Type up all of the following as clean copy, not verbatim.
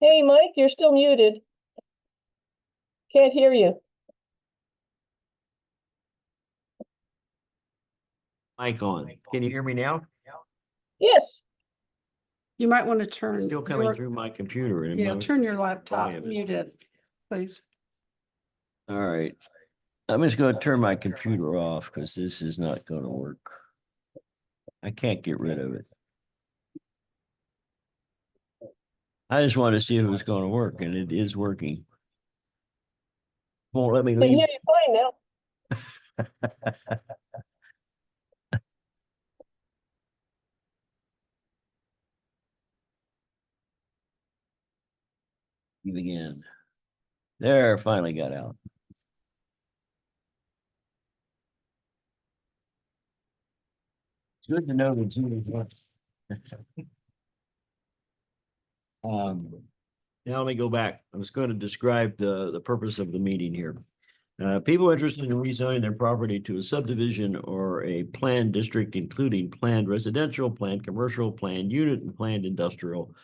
Hey, Mike, you're still muted. Can't hear you. Mic on. Can you hear me now? Yes. You might want to turn. Still coming through my computer. And Yeah, turn your laptop volume. muted, please. All right. I'm just going to turn my computer off because this is not going to work. I can't get rid of it. I just wanted to see if it was going to work, and it is working. Won't let me Can leave. hear you fine now. Leave again. There, finally got out. It's good to know that Zoom works. Now let me go back. I was going to describe the purpose of the meeting here. People interested in rezoning their property to a subdivision or a planned district, including planned residential, planned commercial, planned unit, and planned industrial,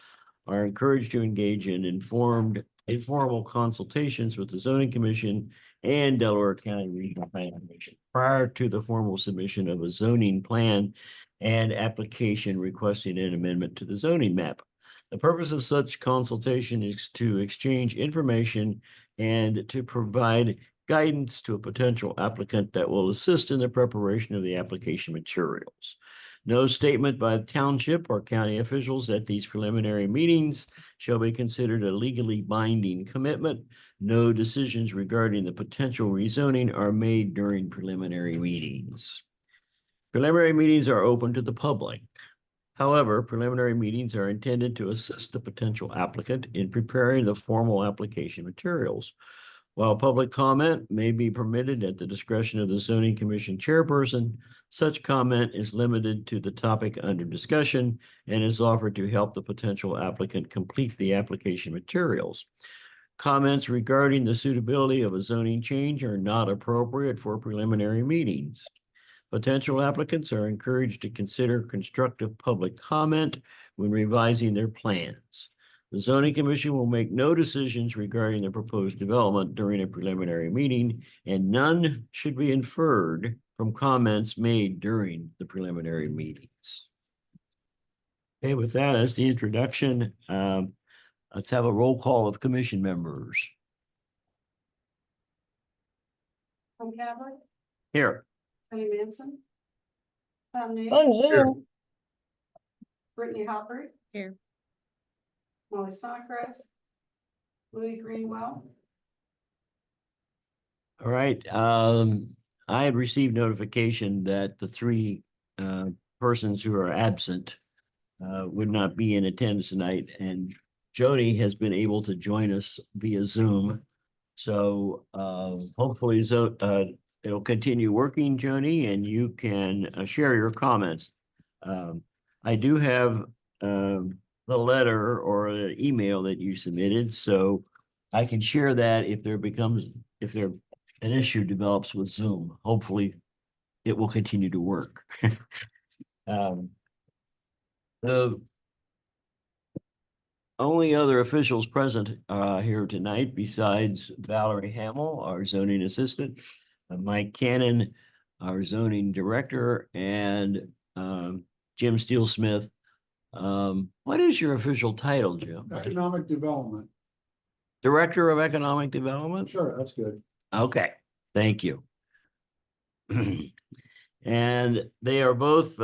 are encouraged to engage in informal consultations with the zoning commission and Delaware County Regional Planning Commission prior to the formal submission of a zoning plan and application requesting an amendment to the zoning map. The purpose of such consultation is to exchange information and to provide guidance to a potential applicant that will assist in the preparation of the application materials. No statement by the township or county officials at these preliminary meetings shall be considered a legally binding commitment. No decisions regarding the potential rezoning are made during preliminary meetings. Preliminary meetings are open to the public. However, preliminary meetings are intended to assist the potential applicant in preparing the formal application materials. While public comment may be permitted at the discretion of the zoning commission chairperson, such comment is limited to the topic under discussion and is offered to help the potential applicant complete the application materials. Comments regarding the suitability of a zoning change are not appropriate for preliminary meetings. Potential applicants are encouraged to consider constructive public comment when revising their plans. The zoning commission will make no decisions regarding the proposed development during a preliminary meeting, and none should be inferred from comments made during the preliminary meetings. Okay, with that as the introduction, let's have a roll call of commission members. Tom Cadley, Here. Penny Manson, Tom Nate, On Zoom. Brittany Hopper, Here. Molly Sonnecrest, Louis Greenwell. All right. I had received notification that the three persons who are absent would not be in attendance tonight, and Jody has been able to join us via Zoom. So hopefully it'll continue working, Jody, and you can share your comments. I do have the letter or an email that you submitted, so I can share that if an issue develops with Zoom. Hopefully it will continue to work. The only other officials present here tonight besides Valerie Hamill, our zoning assistant, Mike Cannon, our zoning director, and Jim Steele-Smith. What is your official title, Jim? Economic Development. Director of Economic Development? Sure, that's good. Okay, thank you. And they are both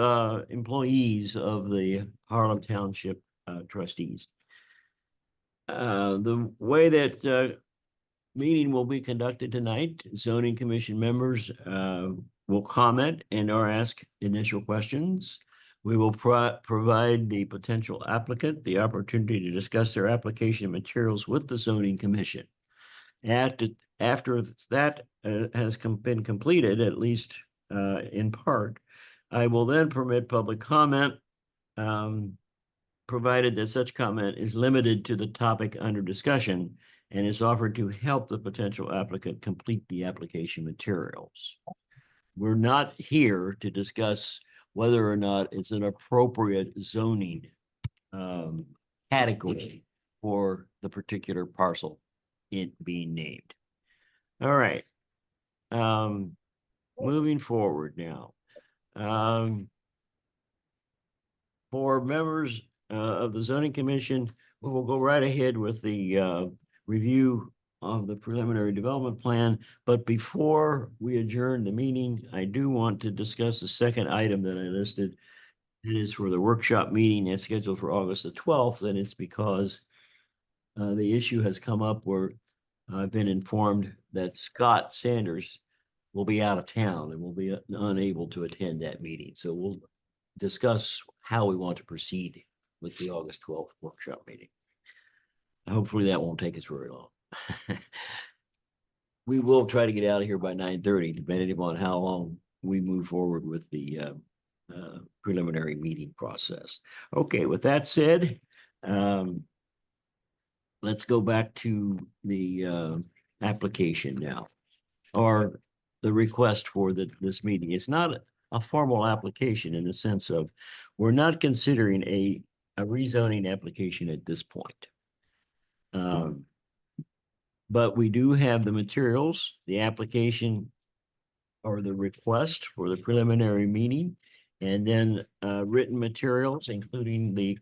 employees of the Harlem Township trustees. The way that meeting will be conducted tonight, zoning commission members will comment and or ask initial questions. We will provide the potential applicant the opportunity to discuss their application materials with the zoning commission. After that has been completed, at least in part, I will then permit public comment, provided that such comment is limited to the topic under discussion and is offered to help the potential applicant complete the application materials. We're not here to discuss whether or not it's an appropriate zoning category for the particular parcel it being named. All right. Moving forward now. For members of the zoning commission, we will go right ahead with the review of the preliminary development plan. But before we adjourn the meeting, I do want to discuss the second item that I listed. It is for the workshop meeting that's scheduled for August the 12th, and it's because the issue has come up where I've been informed that Scott Sanders will be out of town and will be unable to attend that meeting. So we'll discuss how we want to proceed with the August 12th workshop meeting. Hopefully that won't take us very long. We will try to get out of here by 9:30, depending upon how long we move forward with the preliminary meeting process. Okay, with that said, let's go back to the application now, or the request for this meeting. It's not a formal application in the sense of we're not considering a rezoning application at this point. But we do have the materials, the application or the request for the preliminary meeting, and then written materials, including the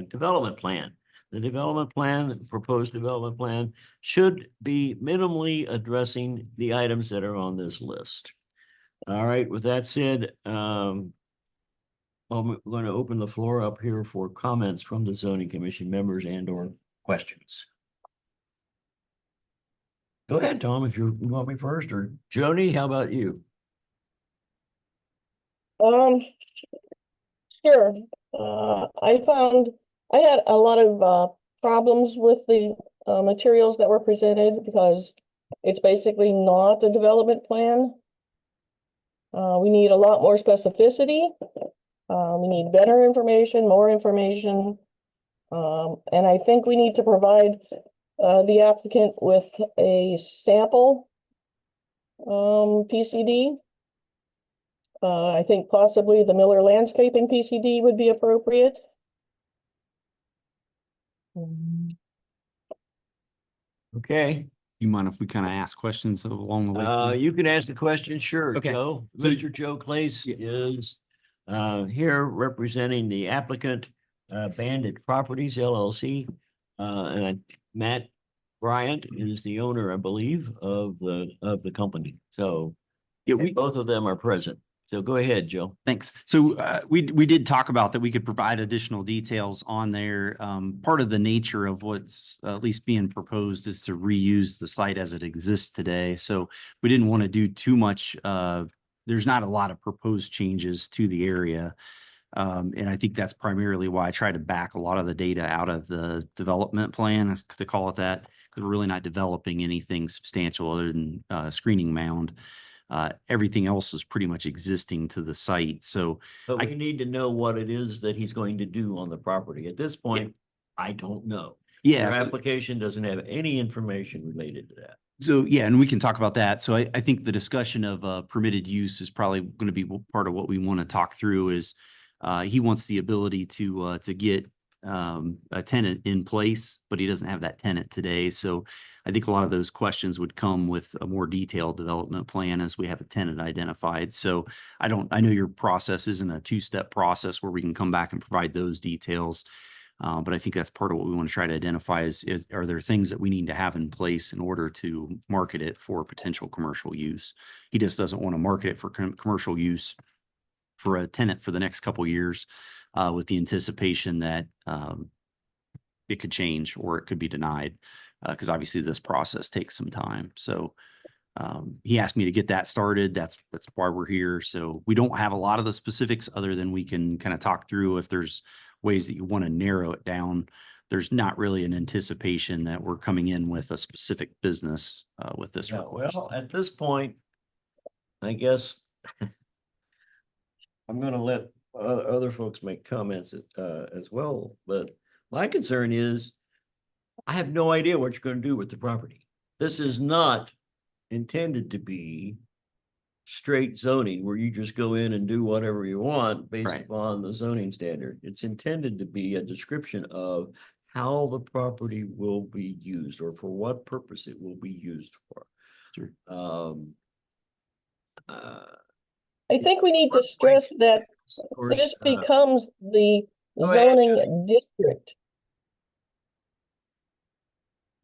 development plan. The development plan, proposed development plan, should be minimally addressing the items that are on this list. All right, with that said, I'm going to open the floor up here for comments from the zoning commission members and or questions. Go ahead, Tom, if you want me first, or Joni, how about you? Sure. I had a lot of problems with the materials that were presented because it's basically not a development plan. We need a lot more specificity. We need better information, more information. And I think we need to provide the applicant with a sample PCD. I think possibly the Miller Landscaping PCD would be appropriate. Okay, You mind if we kind of ask questions along the way? you can ask a question, sure, Okay. Joe. So- Mr. Joe Clace is here representing the applicant, Bandit Properties LLC. And Matt Bryant is the owner, I believe, of the company. So Yeah, both of them are present. So go ahead, Joe. Thanks. So we did talk about that we could provide additional details on there. Part of the nature of what's at least being proposed is to reuse the site as it exists today. So we didn't want to do too much. There's not a lot of proposed changes to the area. And I think that's primarily why I try to back a lot of the data out of the development plan, to call it that, because we're really not developing anything substantial other than screening mound. Everything else is pretty much existing to the site. So But we need to know what it is that he's going to do on the property. At this point, I don't know. Your yeah, application doesn't have any information related to that. so yeah, and we can talk about that. So I think the discussion of permitted use is probably going to be part of what we want to talk through. Is he wants the ability to get a tenant in place, but he doesn't have that tenant today. So I think a lot of those questions would come with a more detailed development plan as we have a tenant identified. So I know your process isn't a two-step process where we can come back and provide those details. But I think that's part of what we want to try to identify is are there things that we need to have in place in order to market it for potential commercial use? He just doesn't want to market it for commercial use for a tenant for the next couple of years with the anticipation that it could change or it could be denied because obviously this process takes some time. So he asked me to get that started. That's why we're here. So we don't have a lot of the specifics other than we can kind of talk through if there's ways that you want to narrow it down. There's not really an anticipation that we're coming in with a specific business with this request. Well, at this point, I guess I'm going to let other folks make comments as well. But my concern is I have no idea what you're going to do with the property. This is not intended to be straight zoning where you just go in and do whatever you want based Right. upon the zoning standard. It's intended to be a description of how the property will be used or for what purpose it will be used for. Sure. I think we need to stress that Of course, this becomes the go ahead, zoning district.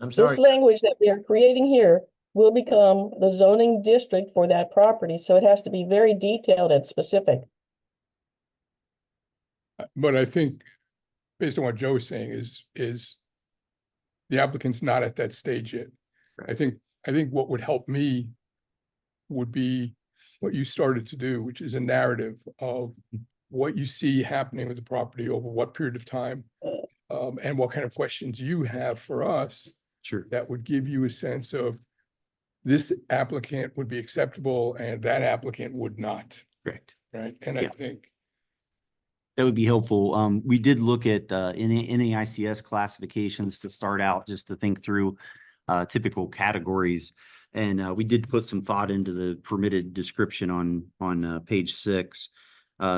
I'm This sorry. language that we are creating here will become the zoning district for that property, so it has to be very detailed and specific. But I think, based on what Joe is saying, is the applicant's not at that stage yet. I think what would help me would be what you started to do, which is a narrative of what you see happening with the property over what period of time, and what kind of questions you have for us Sure. that would give you a sense of this applicant would be acceptable and that applicant would not, Correct. right? And Yeah. I think That would be helpful. We did look at NAICS classifications to start out, just to think through typical categories. And we did put some thought into the permitted description on page 6.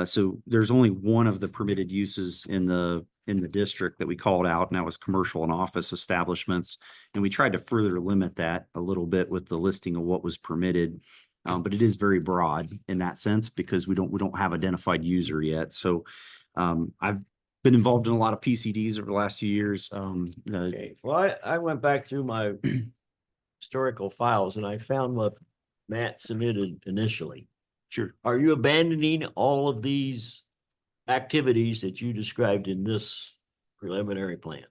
So there's only one of the permitted uses in the district that we called out, and that was commercial and office establishments. And we tried to further limit that a little bit with the listing of what was permitted. But it is very broad in that sense because we don't have identified user yet. So I've been involved in a lot of PCDs over the last few years. Okay, well, I went back through my historical files and I found what Matt submitted initially. Sure. Are you abandoning all of these activities that you described in this preliminary plan?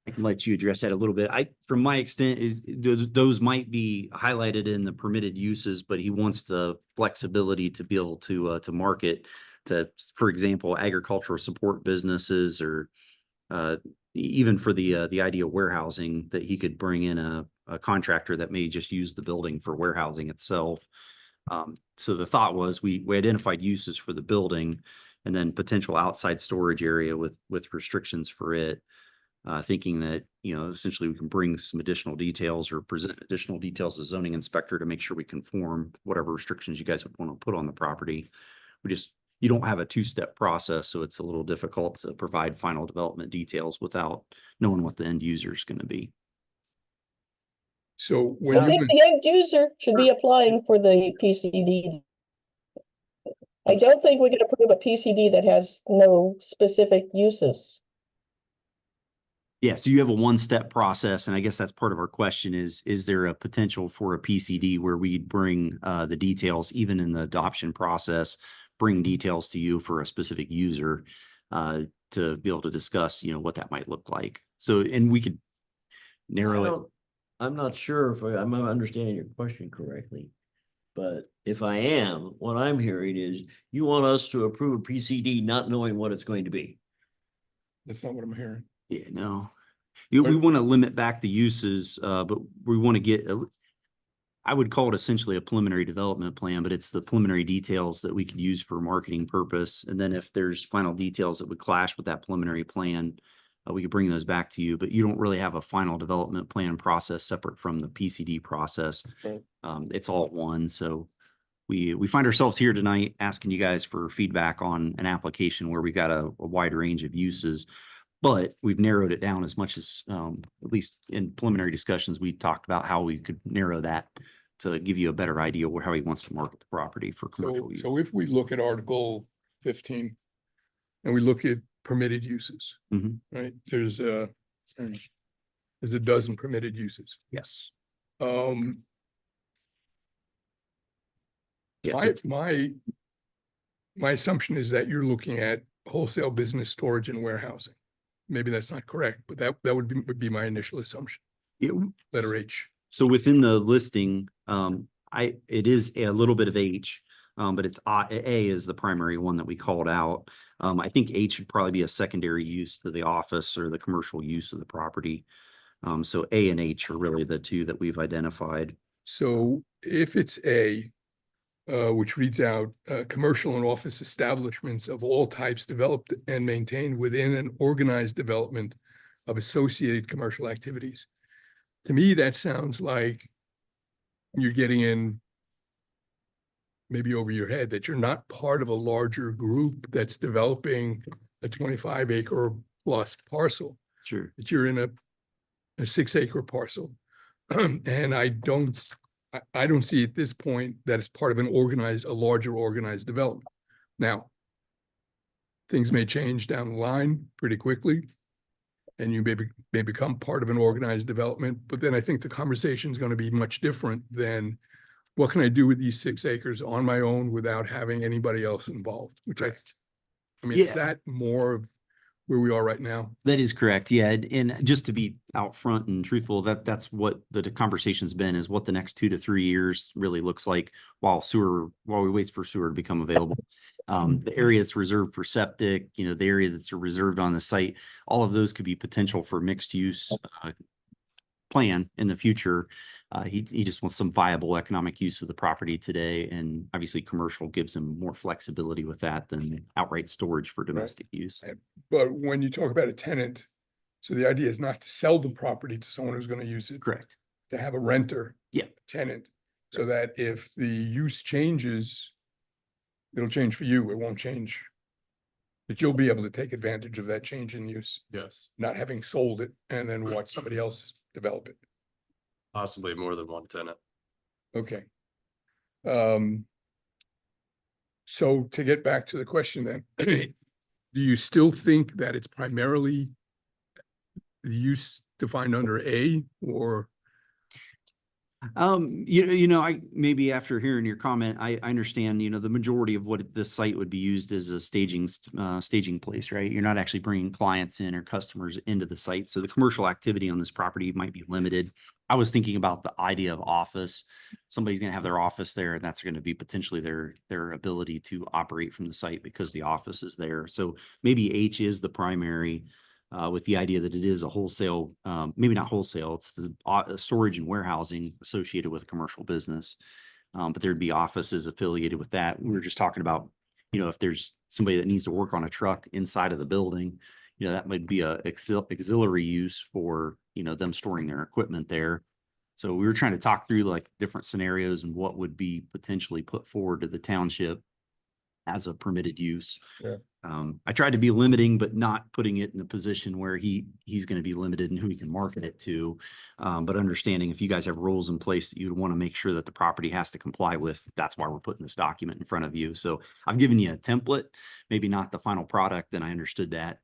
I can let you address that a little bit. From my extent, those might be highlighted in the permitted uses, but he wants the flexibility to be able to market to, for example, agricultural support businesses, or even for the idea of warehousing, that he could bring in a contractor that may just use the building for warehousing itself. So the thought was we identified uses for the building and then potential outside storage area with restrictions for it. Thinking that, essentially we can bring some additional details or present additional details to the zoning inspector to make sure we conform whatever restrictions you guys would want to put on the property. You don't have a two-step process, so it's a little difficult to provide final development details without knowing what the end user is going to be. so. So I When think the end user should be applying for the PCD. I don't think we can approve a PCD that has no specific uses. Yeah, so you have a one-step process, and I guess that's part of our question is there a potential for a PCD where we'd bring the details, even in the adoption process, bring details to you for a specific user to be able to discuss, what that might look like. So, and we could narrow it. I'm not sure if I'm understanding your question correctly, but if I am, what I'm hearing is you want us to approve a PCD not knowing what it's going to be. That's not what I'm hearing. Yeah, no. We want to limit back the uses, but we want to get, I would call it essentially a preliminary development plan, but it's the preliminary details that we could use for marketing purpose. And then if there's final details that would clash with that preliminary plan, we could bring those back to you, but you don't really have a final development plan process separate from the PCD process. Right. It's all one. So we find ourselves here tonight asking you guys for feedback on an application where we've got a wide range of uses, but we've narrowed it down as much as, at least in preliminary discussions, we talked about how we could narrow that to give you a better idea of how he wants to market the property for commercial use. So if we look at Article 15 and we look at permitted uses, Mhm. right? There's a dozen permitted uses. Yes. My assumption is that you're looking at wholesale business storage and warehousing. Maybe that's not correct, but that would be my initial assumption. Yeah. Letter H. So within the listing, it is a little bit of H, but it's A is the primary one that we called out. I think H would probably be a secondary use to the office or the commercial use of the property. So A and H are really the two that we've identified. So if it's A, which reads out, commercial and office establishments of all types developed and maintained within an organized development of associated commercial activities. To me, that sounds like you're getting in maybe over your head, that you're not part of a larger group that's developing a 25 acre plus parcel. Sure. that you're in a 6-acre parcel. And I don't see at this point that it's part of a larger organized development. Now, things may change down the line pretty quickly, and you may become part of an organized development, but then I think the conversation is going to be much different than what can I do with these 6 acres on my own without having anybody else involved, which I mean, is Yeah. that more of where we are right now? That is correct. Yeah. And just to be out front and truthful, that's what the conversation's been, is what the next 2 to 3 years really looks like while we wait for sewer to become available. The area that's reserved for septic, the area that's reserved on the site, all of those could be potential for mixed use plan in the future. He just wants some viable economic use of the property today, and obviously commercial gives him more flexibility with that than outright storage for domestic use. But when you talk about a tenant, so the idea is not to sell the property to someone who's going to use it, Correct. to have a renter. Yeah. Tenant, so that if the use changes, it'll change for you, it won't change. That you'll be able to take advantage of that change in use, Yes, not having sold it and then watch somebody else develop it. possibly more than one tenant. Okay. So to get back to the question then, do you still think that it's primarily the use defined under A, or? I maybe after hearing your comment, I understand, the majority of what this site would be used as a staging place, right? You're not actually bringing clients in or customers into the site. So the commercial activity on this property might be limited. I was thinking about the idea of office. Somebody's going to have their office there, and that's going to be potentially their ability to operate from the site because the office is there. So maybe H is the primary, with the idea that it is a wholesale, maybe not wholesale, it's the storage and warehousing associated with a commercial business. But there'd be offices affiliated with that. We were just talking about, if there's somebody that needs to work on a truck inside of the building, that might be a auxiliary use for, them storing their equipment there. So we were trying to talk through like different scenarios and what would be potentially put forward to the township as a permitted use. Yeah. I tried to be limiting, but not putting it in the position where he's going to be limited in who he can market it to. But understanding if you guys have rules in place that you would want to make sure that the property has to comply with, that's why we're putting this document in front of you. So I've given you a template, maybe not the final product, and I understood that,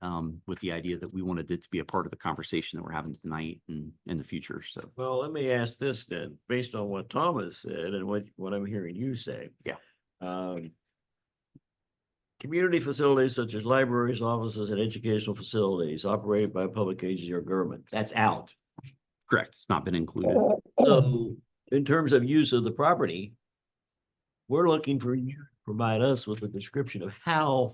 with the idea that we wanted it to be a part of the conversation that we're having tonight and in the future. So, Well, let me ask this then, based on what Thomas said and what I'm hearing you say. Yeah. Community facilities such as libraries, offices, and educational facilities operated by public agency or government, that's out. correct. It's not been included. So in terms of use of the property, we're looking for you to provide us with a description of how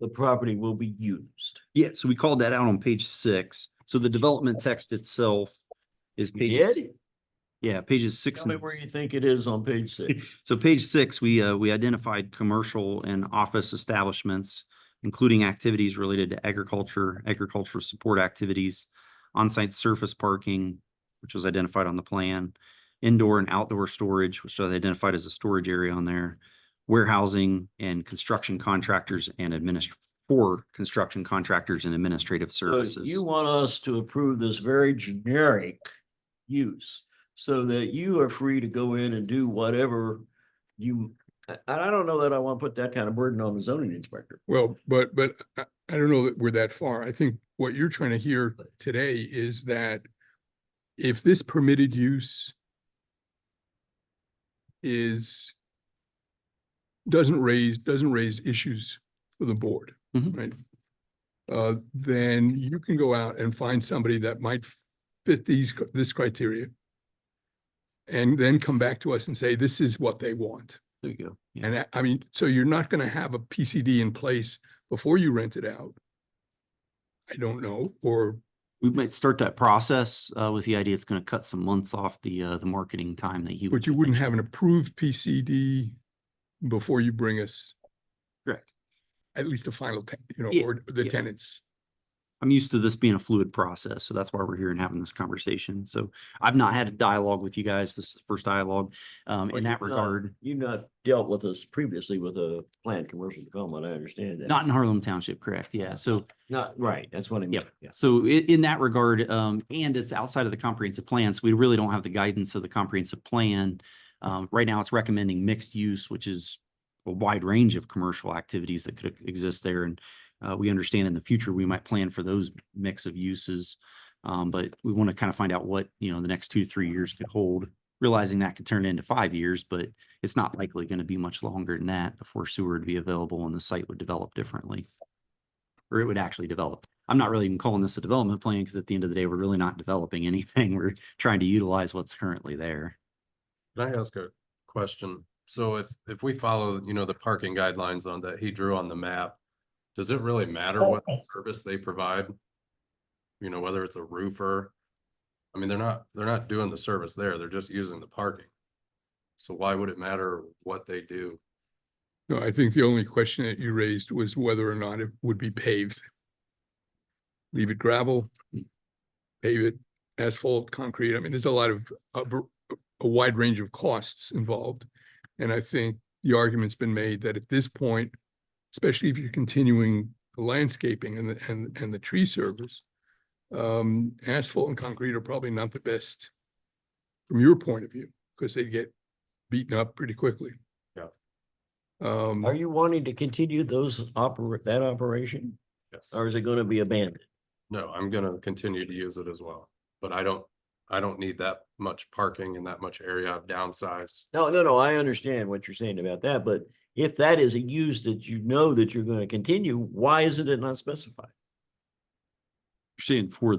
the property will be used. Yeah. So we called that out on page 6. So the development text itself is You pages. did? Yeah, pages 6 Tell me and where you think it is on page 6. so page 6, we identified commercial and office establishments, including activities related to agricultural support activities, on-site surface parking, which was identified on the plan, indoor and outdoor storage, which was identified as a storage area on there, warehousing and construction contractors and construction contractors and administrative So services. you want us to approve this very generic use so that you are free to go in and do whatever and I don't know that I want to put that kind of burden on the zoning inspector. Well, but I don't know that we're that far. I think what you're trying to hear today is that if this permitted use doesn't raise issues for the board, Mhm. right? Then you can go out and find somebody that might fit this criteria, and then come back to us and say, this is what they want. There you go. Yeah. And I mean, so you're not going to have a PCD in place before you rent it out. I don't know, or We might start that process with the idea it's going to cut some months off the marketing time that you. but you wouldn't have an approved PCD before you bring us Correct. at least a final, Yeah, or the yeah. tenants. I'm used to this being a fluid process, so that's why we're here and having this conversation. So I've not had a dialogue with you guys. This is the first dialogue Well, in that regard. You've not dealt with us previously with a planned commercial development, I understand that. Not in Harlem Township, correct? Yeah. So Not, right, that's what I mean. Yep. Yeah. So in that regard, and it's outside of the comprehensive plan, so we really don't have the guidance of the comprehensive plan. Right now, it's recommending mixed use, which is a wide range of commercial activities that could exist there. And we understand in the future, we might plan for those mix of uses. But we want to kind of find out what, the next 2 to 3 years could hold, realizing that could turn into 5 years, but it's not likely going to be much longer than that before sewer would be available and the site would develop differently. Or it would actually develop. I'm not really even calling this a development plan because at the end of the day, we're really not developing anything. We're trying to utilize what's currently there. Can I ask a question? So if we follow, the parking guidelines on that he drew on the map, does it really matter what service they provide? Whether it's a roofer, I mean, they're not doing the service there. They're just using the parking. So why would it matter what they do? No, I think the only question that you raised was whether or not it would be paved. Leave it gravel, pave it, asphalt, concrete. I mean, there's a lot of, a wide range of costs involved. And I think the argument's been made that at this point, especially if you're continuing the landscaping and the tree service, asphalt and concrete are probably not the best from your point of view, because they get beaten up pretty quickly. Yeah. Are you wanting to continue that operation, Yes. or is it going to be abandoned? No, I'm gonna continue to use it as well, but I don't need that much parking and that much area. I've downsized. No, I understand what you're saying about that, but if that is a use that that you're going to continue, why isn't it not specified? You're saying for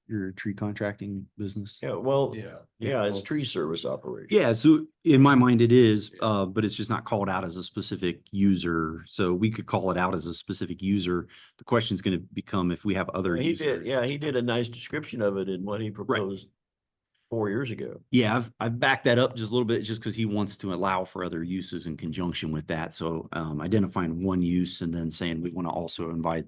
your tree contracting business? Yeah, well, Yeah. it's tree service operation. Yeah, so in my mind it is, but it's just not called out as a specific user. So we could call it out as a specific user. The question is going to become if we have other He users. did, he did a nice description of it in what he proposed 4 years ago. Yeah, I've backed that up just a little bit just because he wants to allow for other uses in conjunction with that. So identifying one use and then saying we want to also invite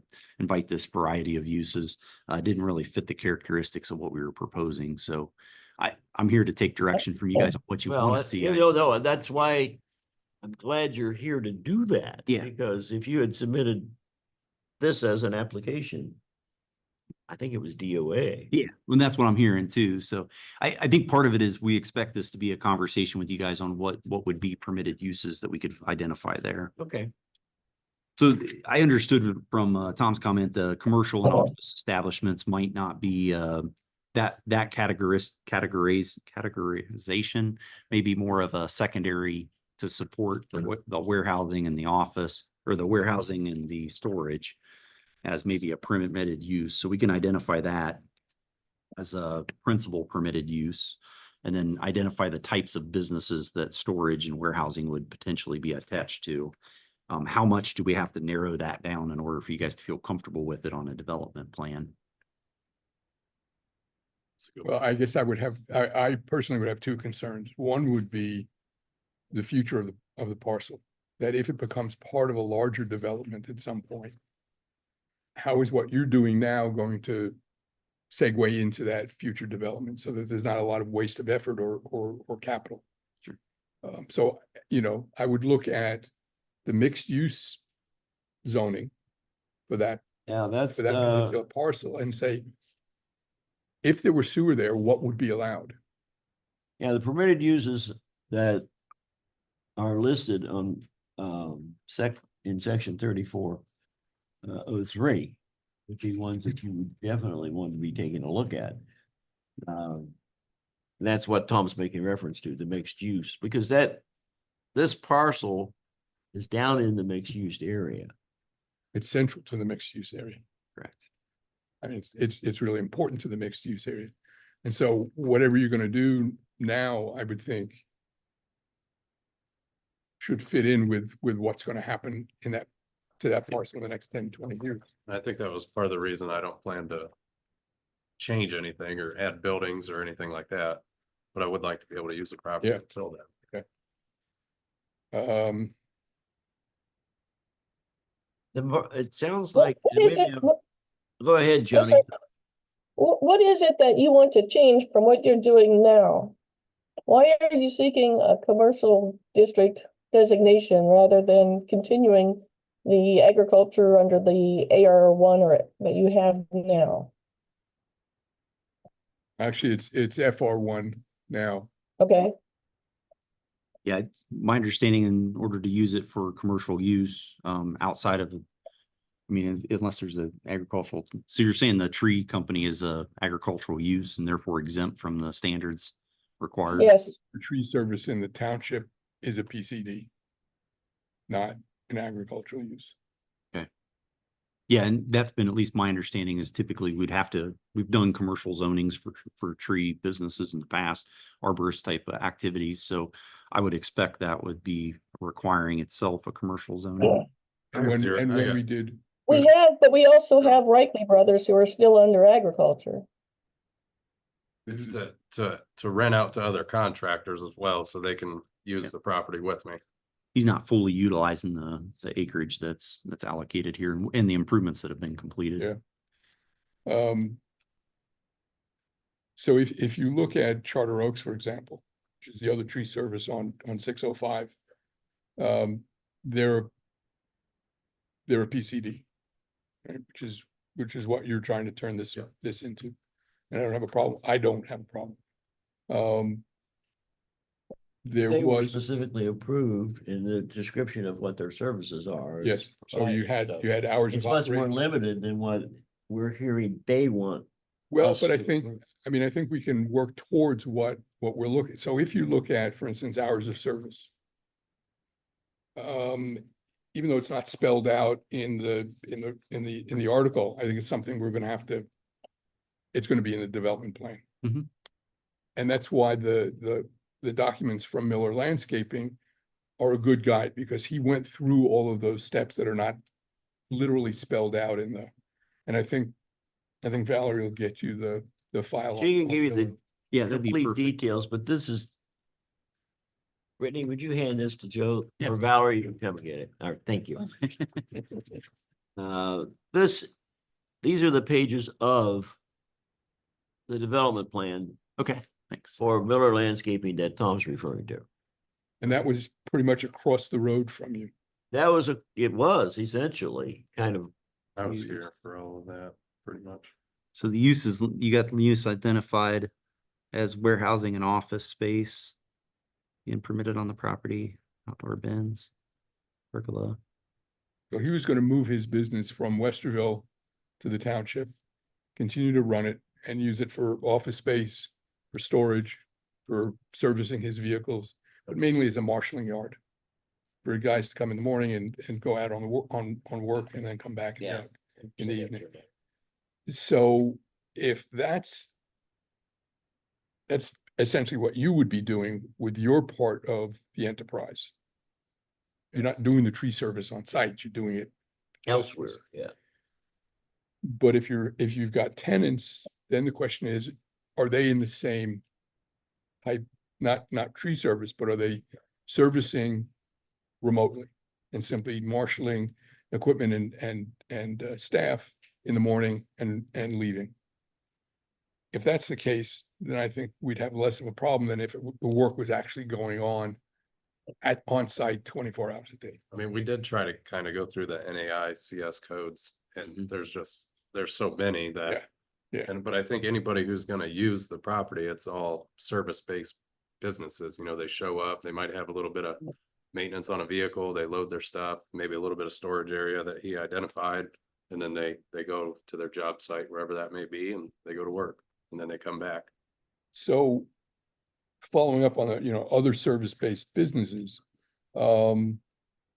this variety of uses didn't really fit the characteristics of what we were proposing. So I'm here to take direction from you guys on what you want to see. No, that's why I'm glad you're here to do that. Yeah. Because if you had submitted this as an application, I think it was DOA. Yeah, and that's what I'm hearing too. So I think part of it is we expect this to be a conversation with you guys on what would be permitted uses that we could identify there. Okay. So I understood from Tom's comment, the commercial and office establishments might not be that categorization, maybe more of a secondary to support the warehousing and the office, or the warehousing and the storage as maybe a permitted use. So we can identify that as a principal permitted use, and then identify the types of businesses that storage and warehousing would potentially be attached to. How much do we have to narrow that down in order for you guys to feel comfortable with it on a development plan? Well, I guess I personally would have two concerns. One would be the future of the parcel, that if it becomes part of a larger development at some point, how is what you're doing now going to segue into that future development so that there's not a lot of waste of effort or capital? Sure. So, I would look at the mixed use zoning for that That's particular parcel and say, if there were sewer there, what would be allowed? the permitted uses that are listed on in section 3403 would be ones that you would definitely want to be taking a look at. That's what Tom's making reference to, the mixed use, because this parcel is down in the mixed use area. It's central to the mixed use area. Correct. I mean, it's really important to the mixed use area. And so whatever you're gonna do now, I would think should fit in with what's gonna happen to that parcel in the next 10, 20 years. I think that was part of the reason I don't plan to change anything or add buildings or anything like that. But I would like to be able to use the property Yeah. until then. It sounds like. What is it? Go ahead, Johnny. What is it that you want to change from what you're doing now? Why are you seeking a commercial district designation rather than continuing the agriculture under the AR1 or that you have now? Actually, it's FR1 now. Okay, Yeah, my understanding, in order to use it for commercial use, outside of, I mean, unless there's a agricultural, so you're saying the tree company is a agricultural use and therefore exempt from the standards required? yes, The tree service in the township is a PCD, not an agricultural use. Yeah, and that's been at least my understanding is typically we've done commercial zonings for tree businesses in the past, arborist type of activities. So I would expect that would be requiring itself a commercial zoning. I And can when, see it. and I when got- we did. we have, but we also have Rightly Brothers who are still under agriculture. It's to rent out to other contractors as well, so they can use the property with me. He's not fully utilizing the acreage that's allocated here and the improvements that have been completed. Yeah. So if you look at Charter Oaks, for example, which is the other tree service on 605, they're a PCD, right? Which is what you're trying to turn this into. And I don't have a problem. I don't have a problem. There They were was, specifically approved in the description of what their services are. yes, so you had hours It's of much more operation. limited than what we're hearing they want. Well, us but I to think, approve. I mean, I think we can work towards what we're looking. So if you look at, for instance, hours of service. Even though it's not spelled out in the article, I think it's something we're gonna have to. It's gonna be in the development plan. Mhm. And that's why the documents from Miller Landscaping are a good guide, because he went through all of those steps that are not literally spelled out in the, and I think Valerie will get you the file. She can on give you Miller. the Yeah, that'd be complete perfect. details, but this is. Brittany, would you hand this to Joe Yes. or Valerie? You can come and get it. All right, thank you. These are the pages of the development plan Okay, thanks. for Miller Landscaping that Tom's referring to. And that was pretty much across the road from you. It was essentially kind of. I was used. here for all of that, pretty much. So the uses, you got the use identified as warehousing and office space being permitted on the property, outdoor bins, pergola. So he was gonna move his business from Westerville to the township, continue to run it and use it for office space, for storage, for servicing his vehicles, but mainly as a marshalling yard. For guys to come in the morning and go out on work and then come back Yeah. in the evening. So if that's essentially what you would be doing with your part of the enterprise. You're not doing the tree service on site, you're doing it Elsewhere, yeah. But if you've got tenants, then the question is, are they in the same type, not tree service, but are they servicing remotely and simply marshaling equipment and staff in the morning and leaving? If that's the case, then I think we'd have less of a problem than if the work was actually going on on-site 24 hours a day. I mean, we did try to kind of go through the NAI CS codes, and there's so many that. Yeah. But I think anybody who's gonna use the property, it's all service-based businesses, they show up, they might have a little bit of maintenance on a vehicle, they load their stuff, maybe a little bit of storage area that he identified. And then they go to their job site, wherever that may be, and they go to work, and then they come back. So following up on the, other service-based businesses,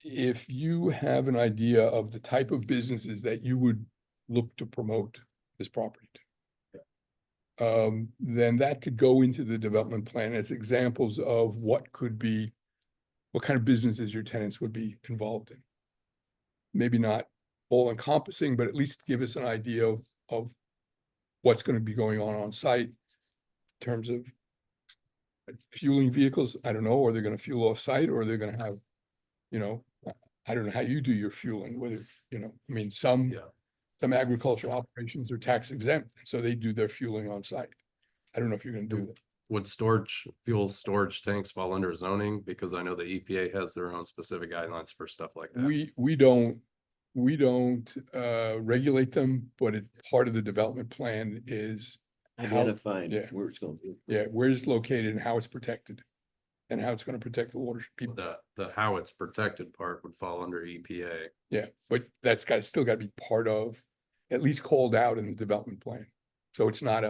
if you have an idea of the type of businesses that you would look to promote this property to, then that could go into the development plan as examples of what kind of businesses your tenants would be involved in. Maybe not all encompassing, but at least give us an idea of what's going to be going on site in terms of fueling vehicles. I don't know, are they going to fuel off site, or are they going to have, I don't know how you do your fueling, whether, some some agricultural operations are tax exempt, so they do their fueling on site. I don't know if you're gonna do that. Would fuel storage tanks fall under zoning? Because I know the EPA has their own specific guidelines for stuff like that. We don't regulate them, but it's part of the development plan is Identifying yeah. where it's going to be. yeah, where it's located and how it's protected. And how it's gonna protect the water people. The how it's protected part would fall under EPA. Yeah, but that's still gotta be part of, at least called out in the development plan. So it's not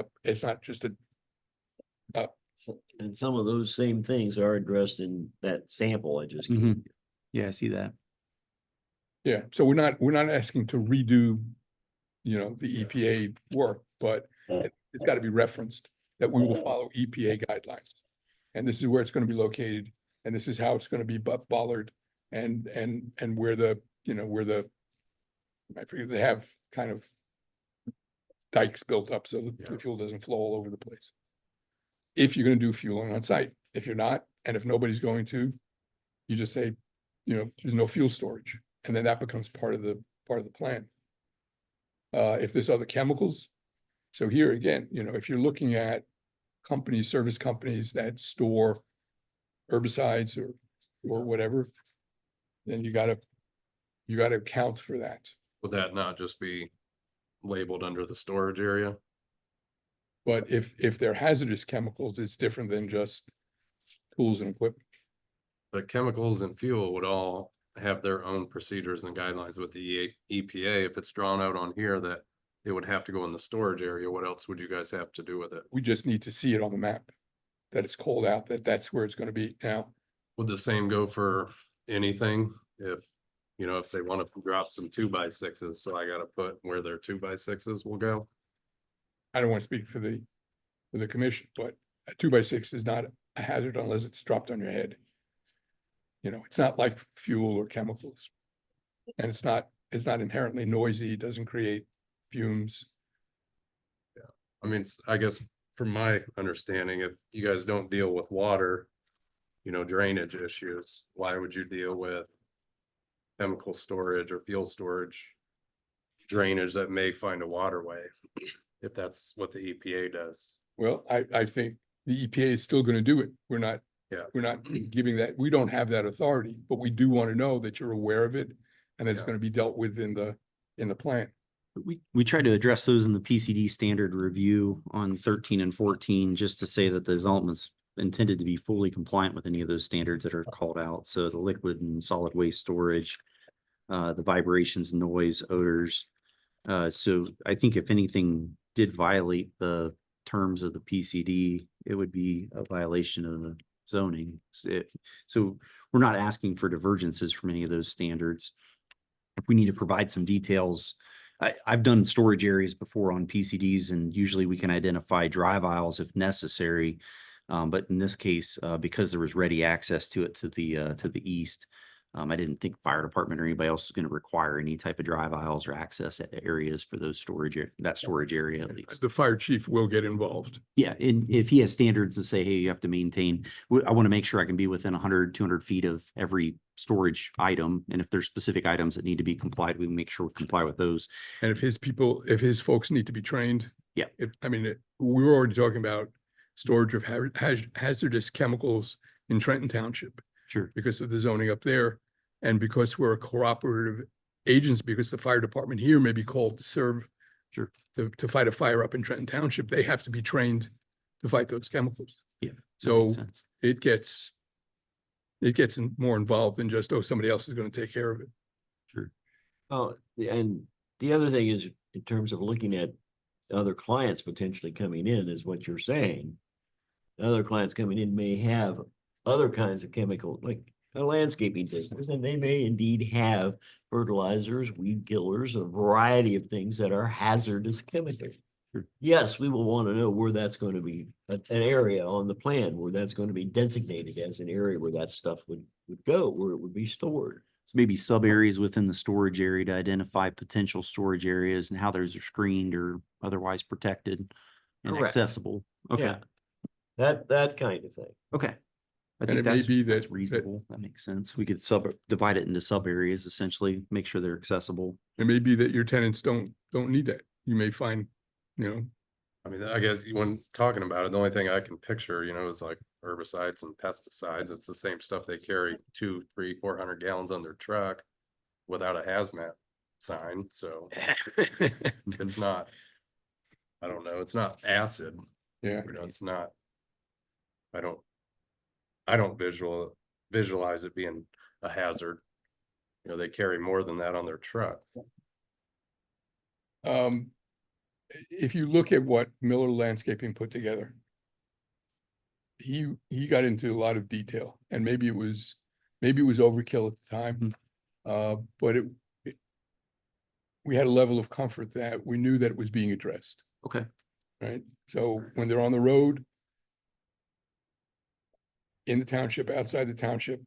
just a, And some of those same things are addressed in that sample I just gave you. Mhm. Yeah, I see that. yeah, so we're not asking to redo, the EPA work, but it's gotta be referenced that we will follow EPA guidelines. And this is where it's gonna be located, and this is how it's gonna be bollard, and where I forget, they have kind of dikes built up so the fuel doesn't flow all over the place. If you're gonna do fueling on site, if you're not, and if nobody's going to, you just say, there's no fuel storage, and then that becomes part of the plan. If there's other chemicals, so here again, if you're looking at service companies that store herbicides or whatever, then you gotta account for that. Would that not just be labeled under the storage area? But if they're hazardous chemicals, it's different than just tools and equipment. But chemicals and fuel would all have their own procedures and guidelines with the EPA. If it's drawn out on here that it would have to go in the storage area, what else would you guys have to do with it? We just need to see it on the map, that it's called out, that's where it's gonna be. Now, Would the same go for anything? If they want to drop some 2x6s, so I gotta put where their 2x6s will go? I don't want to speak for the commission, but a 2x6 is not a hazard unless it's dropped on your head. It's not like fuel or chemicals. And it's not inherently noisy, it doesn't create fumes. I mean, I guess from my understanding, if you guys don't deal with water, drainage issues, why would you deal with chemical storage or fuel storage drainage that may find a waterway, if that's what the EPA does? Well, I think the EPA is still gonna do it. We're not giving that, we don't have that authority, but we do want to know that you're aware of it and that it's Yeah. gonna be dealt with in the plan. We tried to address those in the PCD standard review on 13 and 14, just to say that the development's intended to be fully compliant with any of those standards that are called out. So the liquid and solid waste storage, the vibrations, noise, odors. So I think if anything did violate the terms of the PCD, it would be a violation of the zoning. So we're not asking for divergences from any of those standards. If we need to provide some details, I've done storage areas before on PCDs, and usually we can identify drive aisles if necessary. But in this case, because there was ready access to it to the east, I didn't think fire department or anybody else is going to require any type of drive aisles or access areas for those that storage area at least. The fire chief will get involved. Yeah, and if he has standards to say, hey, you have to maintain, I want to make sure I can be within 100, 200 feet of every storage item. And if there's specific items that need to be complied, we make sure we comply with those. And if his folks need to be trained. Yeah. We were already talking about storage of hazardous chemicals in Trenton Township. Sure. Because of the zoning up there, and because we're a cooperative agency, because the fire department here may be called to serve. Sure. To fight a fire up in Trenton Township, they have to be trained to fight those chemicals. Yeah. So makes sense. it gets more involved than just, somebody else is going to take care of it. Sure. Oh, and the other thing is, in terms of looking at other clients potentially coming in, is what you're saying. Other clients coming in may have other kinds of chemical, like a landscaping business, and they may indeed have fertilizers, weed killers, a variety of things that are hazardous chemicals. Sure. Yes, we will want to know where that's going to be, an area on the plan where that's going to be designated as an area where that stuff would go, where it would be stored. So maybe sub areas within the storage area to identify potential storage areas and how those are screened or otherwise protected and Correct. accessible. Okay. Yeah. That kind of thing. Okay. I And think it may be that's that- reasonable. That makes sense. We could divide it into sub areas, essentially, make sure they're accessible. It may be that your tenants don't need that. You may find, I mean, I guess when talking about it, the only thing I can picture, is like herbicides and pesticides. It's the same stuff they carry 200, 300, 400 gallons on their truck without a hazmat sign. So it's not, I don't know, it's not acid. yeah. It's not, I don't visualize it being a hazard. They carry more than that on their truck. If you look at what Miller Landscaping put together, he got into a lot of detail, and maybe it was overkill at the time. But we had a level of comfort that we knew that it was being addressed, Okay. right? So when they're on the road, in the township, outside the township,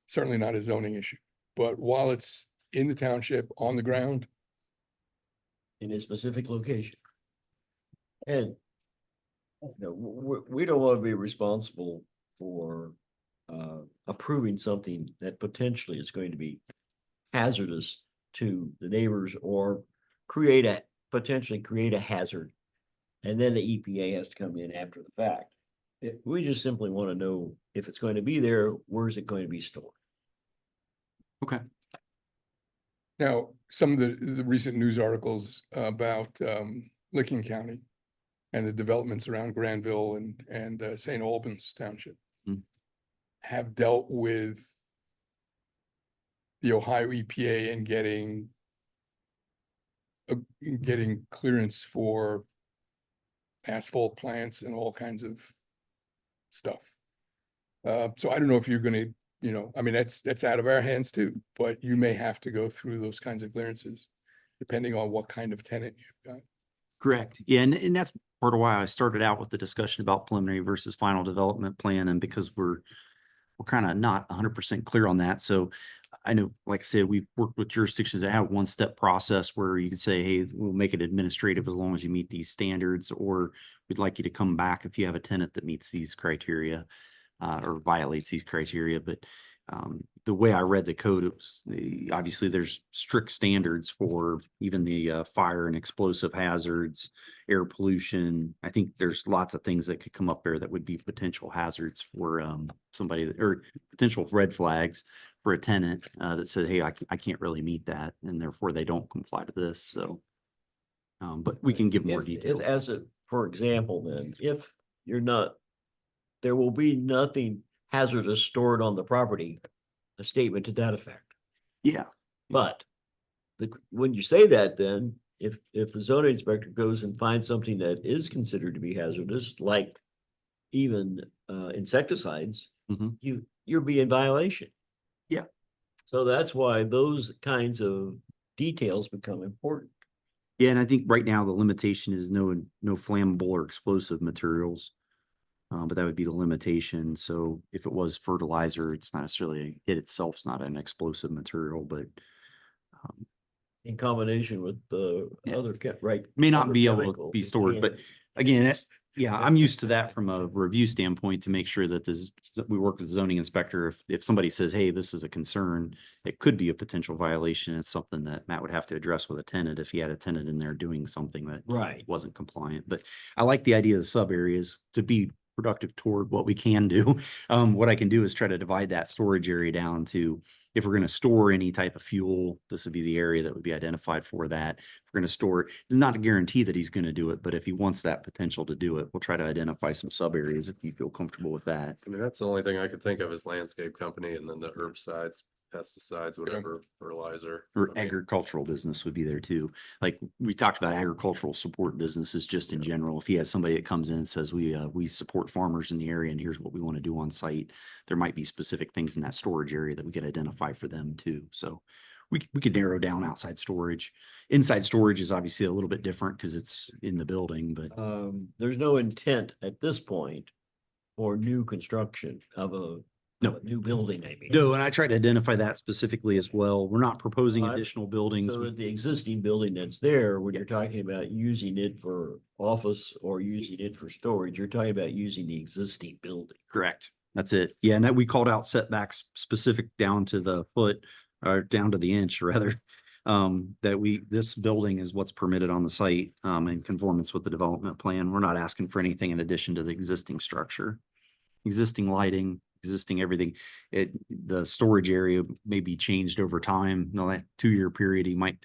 certainly not a zoning issue. But while it's in the township, on the ground, in a specific location. And we don't want to be responsible for approving something that potentially is going to be hazardous to the neighbors or potentially create a hazard. And then the EPA has to come in after the fact. We just simply want to know if it's going to be there, where is it going to be stored? Okay. now, some of the recent news articles about Licking County and the developments around Granville and St. Albans Township have dealt with the Ohio EPA and getting clearance for asphalt plants and all kinds of stuff. So I don't know if you're gonna, I mean, that's out of our hands too, but you may have to go through those kinds of clearances depending on what kind of tenant you've got. Correct. Yeah, and that's part of why I started out with the discussion about preliminary versus final development plan, and because we're kind of not 100% clear on that. So I know, like I said, we've worked with jurisdictions that have one-step process where you can say, hey, we'll make it administrative as long as you meet these standards, or we'd like you to come back if you have a tenant that meets these criteria or violates these criteria. But the way I read the code, it was obviously there's strict standards for even the fire and explosive hazards, air pollution. I think there's lots of things that could come up there that would be potential hazards for somebody or potential red flags for a tenant that said, hey, I can't really meet that, and therefore they don't comply to this. So, but we can give more detail. For example, then, if you're not, there will be nothing hazardous stored on the property, a statement to that effect. Yeah. But when you say that, then if the zoning inspector goes and finds something that is considered to be hazardous, like even insecticides, you'll be in violation. Yeah. So that's why those kinds of details become important. Yeah, and I think right now the limitation is no flammable or explosive materials. But that would be the limitation. So if it was fertilizer, it's not necessarily, it itself's not an explosive material, but in combination with the other may not other be able to chemical, be it stored. can But be. again, yeah, I'm used to that from a review standpoint to make sure that we work with the zoning inspector. If somebody says, hey, this is a concern, it could be a potential violation. It's something that Matt would have to address with a tenant if he had a tenant in there doing something that wasn't compliant. But I like the idea of the sub areas to be productive toward what we can do. What I can do is try to divide that storage area down to, if we're going to store any type of fuel, this would be the area that would be identified for that. If we're going to store, not to guarantee that he's going to do it, but if he wants that potential to do it, we'll try to identify some sub areas if you feel comfortable with that. I mean, that's the only thing I could think of is landscape company, and then the herbicides, pesticides, whatever, fertilizer. Or I mean, agricultural business would be there too. Like we talked about agricultural support businesses just in general. If he has somebody that comes in and says, we support farmers in the area and here's what we want to do on site, there might be specific things in that storage area that we could identify for them too. So we could narrow down outside storage. Inside storage is obviously a little bit different because it's in the building, but there's no intent at this point for new construction of a new building, I mean. No, and I try to identify that specifically as well. We're not proposing Uh, additional buildings. So that the existing building that's there, when you're talking about using it for office or using it for storage, you're talking about using the existing building. Correct. That's it. Yeah, and that we called out setbacks specific down to the foot or down to the inch rather. this building is what's permitted on the site, in conformance with the development plan. We're not asking for anything in addition to the existing structure. Existing lighting, existing everything. The storage area may be changed over time. In the last 2-year period, he might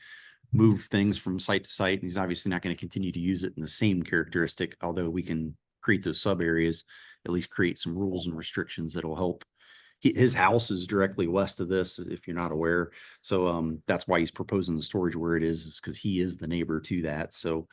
move things from site to site, and he's obviously not going to continue to use it in the same characteristic, although we can create those sub areas, at least create some rules and restrictions that'll help. His house is directly west of this, if you're not aware. So that's why he's proposing the storage where it is because he is the neighbor to that. So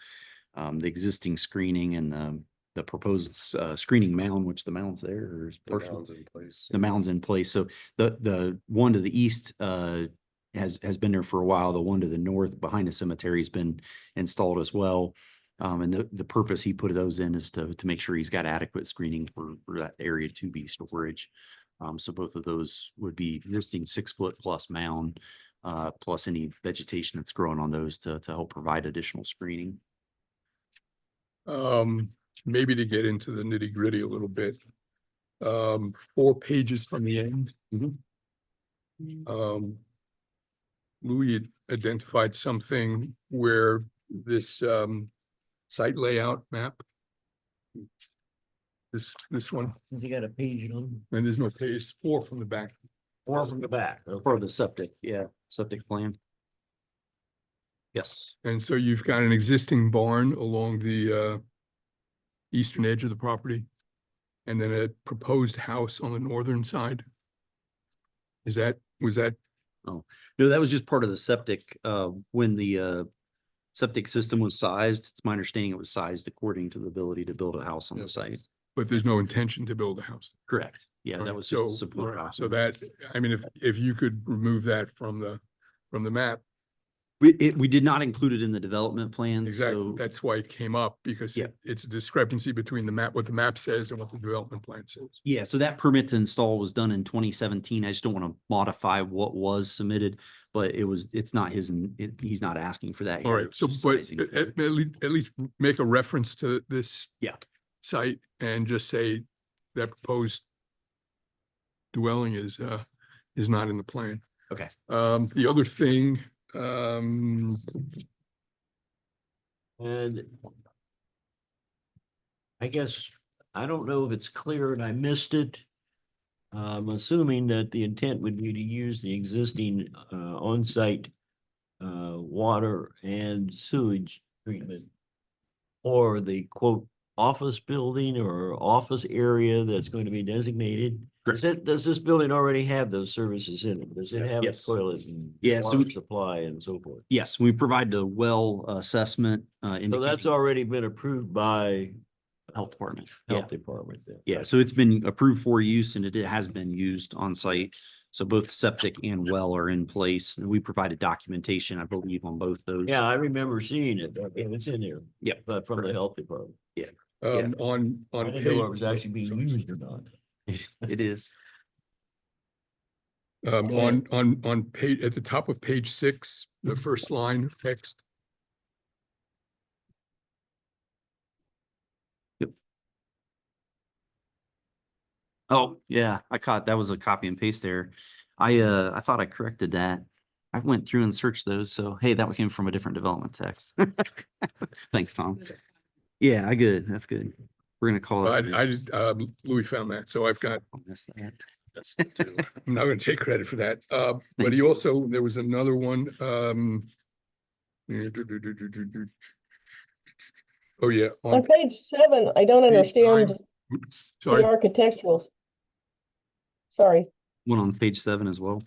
the existing screening and the proposed screening mound, which the mound's there, or is The partial- mound's in place. the mound's in place. So the one to the east has been there for a while. The one to the north behind the cemetery has been installed as well. And the purpose he put those in is to make sure he's got adequate screening for that area to be storage. So both of those would be existing 6-foot plus mound, plus any vegetation that's growing on those to help provide additional screening. Maybe to get into the nitty gritty a little bit. 4 pages from the end. Louis had identified something where this site layout map. This one, Has he got a page on? and there's no page 4 from the back. Or from the back? For the septic, septic plan. Yes. And so you've got an existing barn along the eastern edge of the property. And then a proposed house on the northern side. Was that, No, that was just part of the septic. When the septic system was sized, it's my understanding it was sized according to the ability to build a house on the site. but there's no intention to build a house? Correct. Yeah, that Right, was so, just a support. right, so document. that, I mean, if you could remove that from the map, We did not include it in the development plan, exactly, so that's why it came up, because Yeah. it's a discrepancy between the map, what the map says and what the development plan says. yeah, so that permit to install was done in 2017. I just don't want to modify what was submitted, but it's not he's not asking for that. All here. right, It's so, just but sizing. at least make a reference to this Yeah. site and just say that proposed dwelling is not in the plan. Okay. The other thing, And I guess, I don't know if it's clear and I missed it. I'm assuming that the intent would be to use the existing on-site water and sewage treatment or the quote office building or office area that's going to be designated. Does this building already have those services in it? Does it have a Yes. toilet and Yeah, so water we- supply and so forth? Yes, we provide the well assessment. So that's indicating- already been approved by Health department. Yeah. health department then? Yeah, so it's been approved for use and it has been used on site. So both septic and well are in place and we provided documentation, I believe, on both those. Yeah, I remember seeing it. It's in there. Yep. But from the health department. on I didn't know page- it was actually being sorry. used or not. It is. On page, at the top of page 6, the first line of text. Oh, yeah, I caught, that was a copy and paste there. I thought I corrected that. I went through and searched those, so hey, that came from a different development text. Thanks, Tom. Yeah, that's good. We're gonna call it. Louis found that, so I've got, I'll miss that. That's good too. I'm not gonna take credit for that. But he also, there was another one, oh, yeah. On page 7, I don't Page understand 9. the Sorry, architectural. Sorry, One on page 7 as well.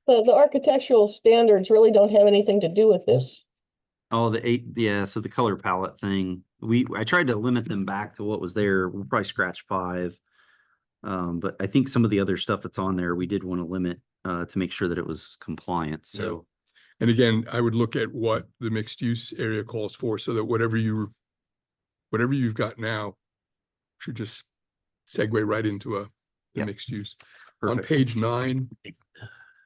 the architectural standards really don't have anything to do with this. Oh, so the color palette thing, I tried to limit them back to what was there. We'll probably scratch 5. But I think some of the other stuff that's on there, we did want to limit, to make sure that it was compliant, so. and again, I would look at what the mixed use area calls for, so that whatever you've got now should just segue right into a Yep. mixed use. On Perfect. page 9,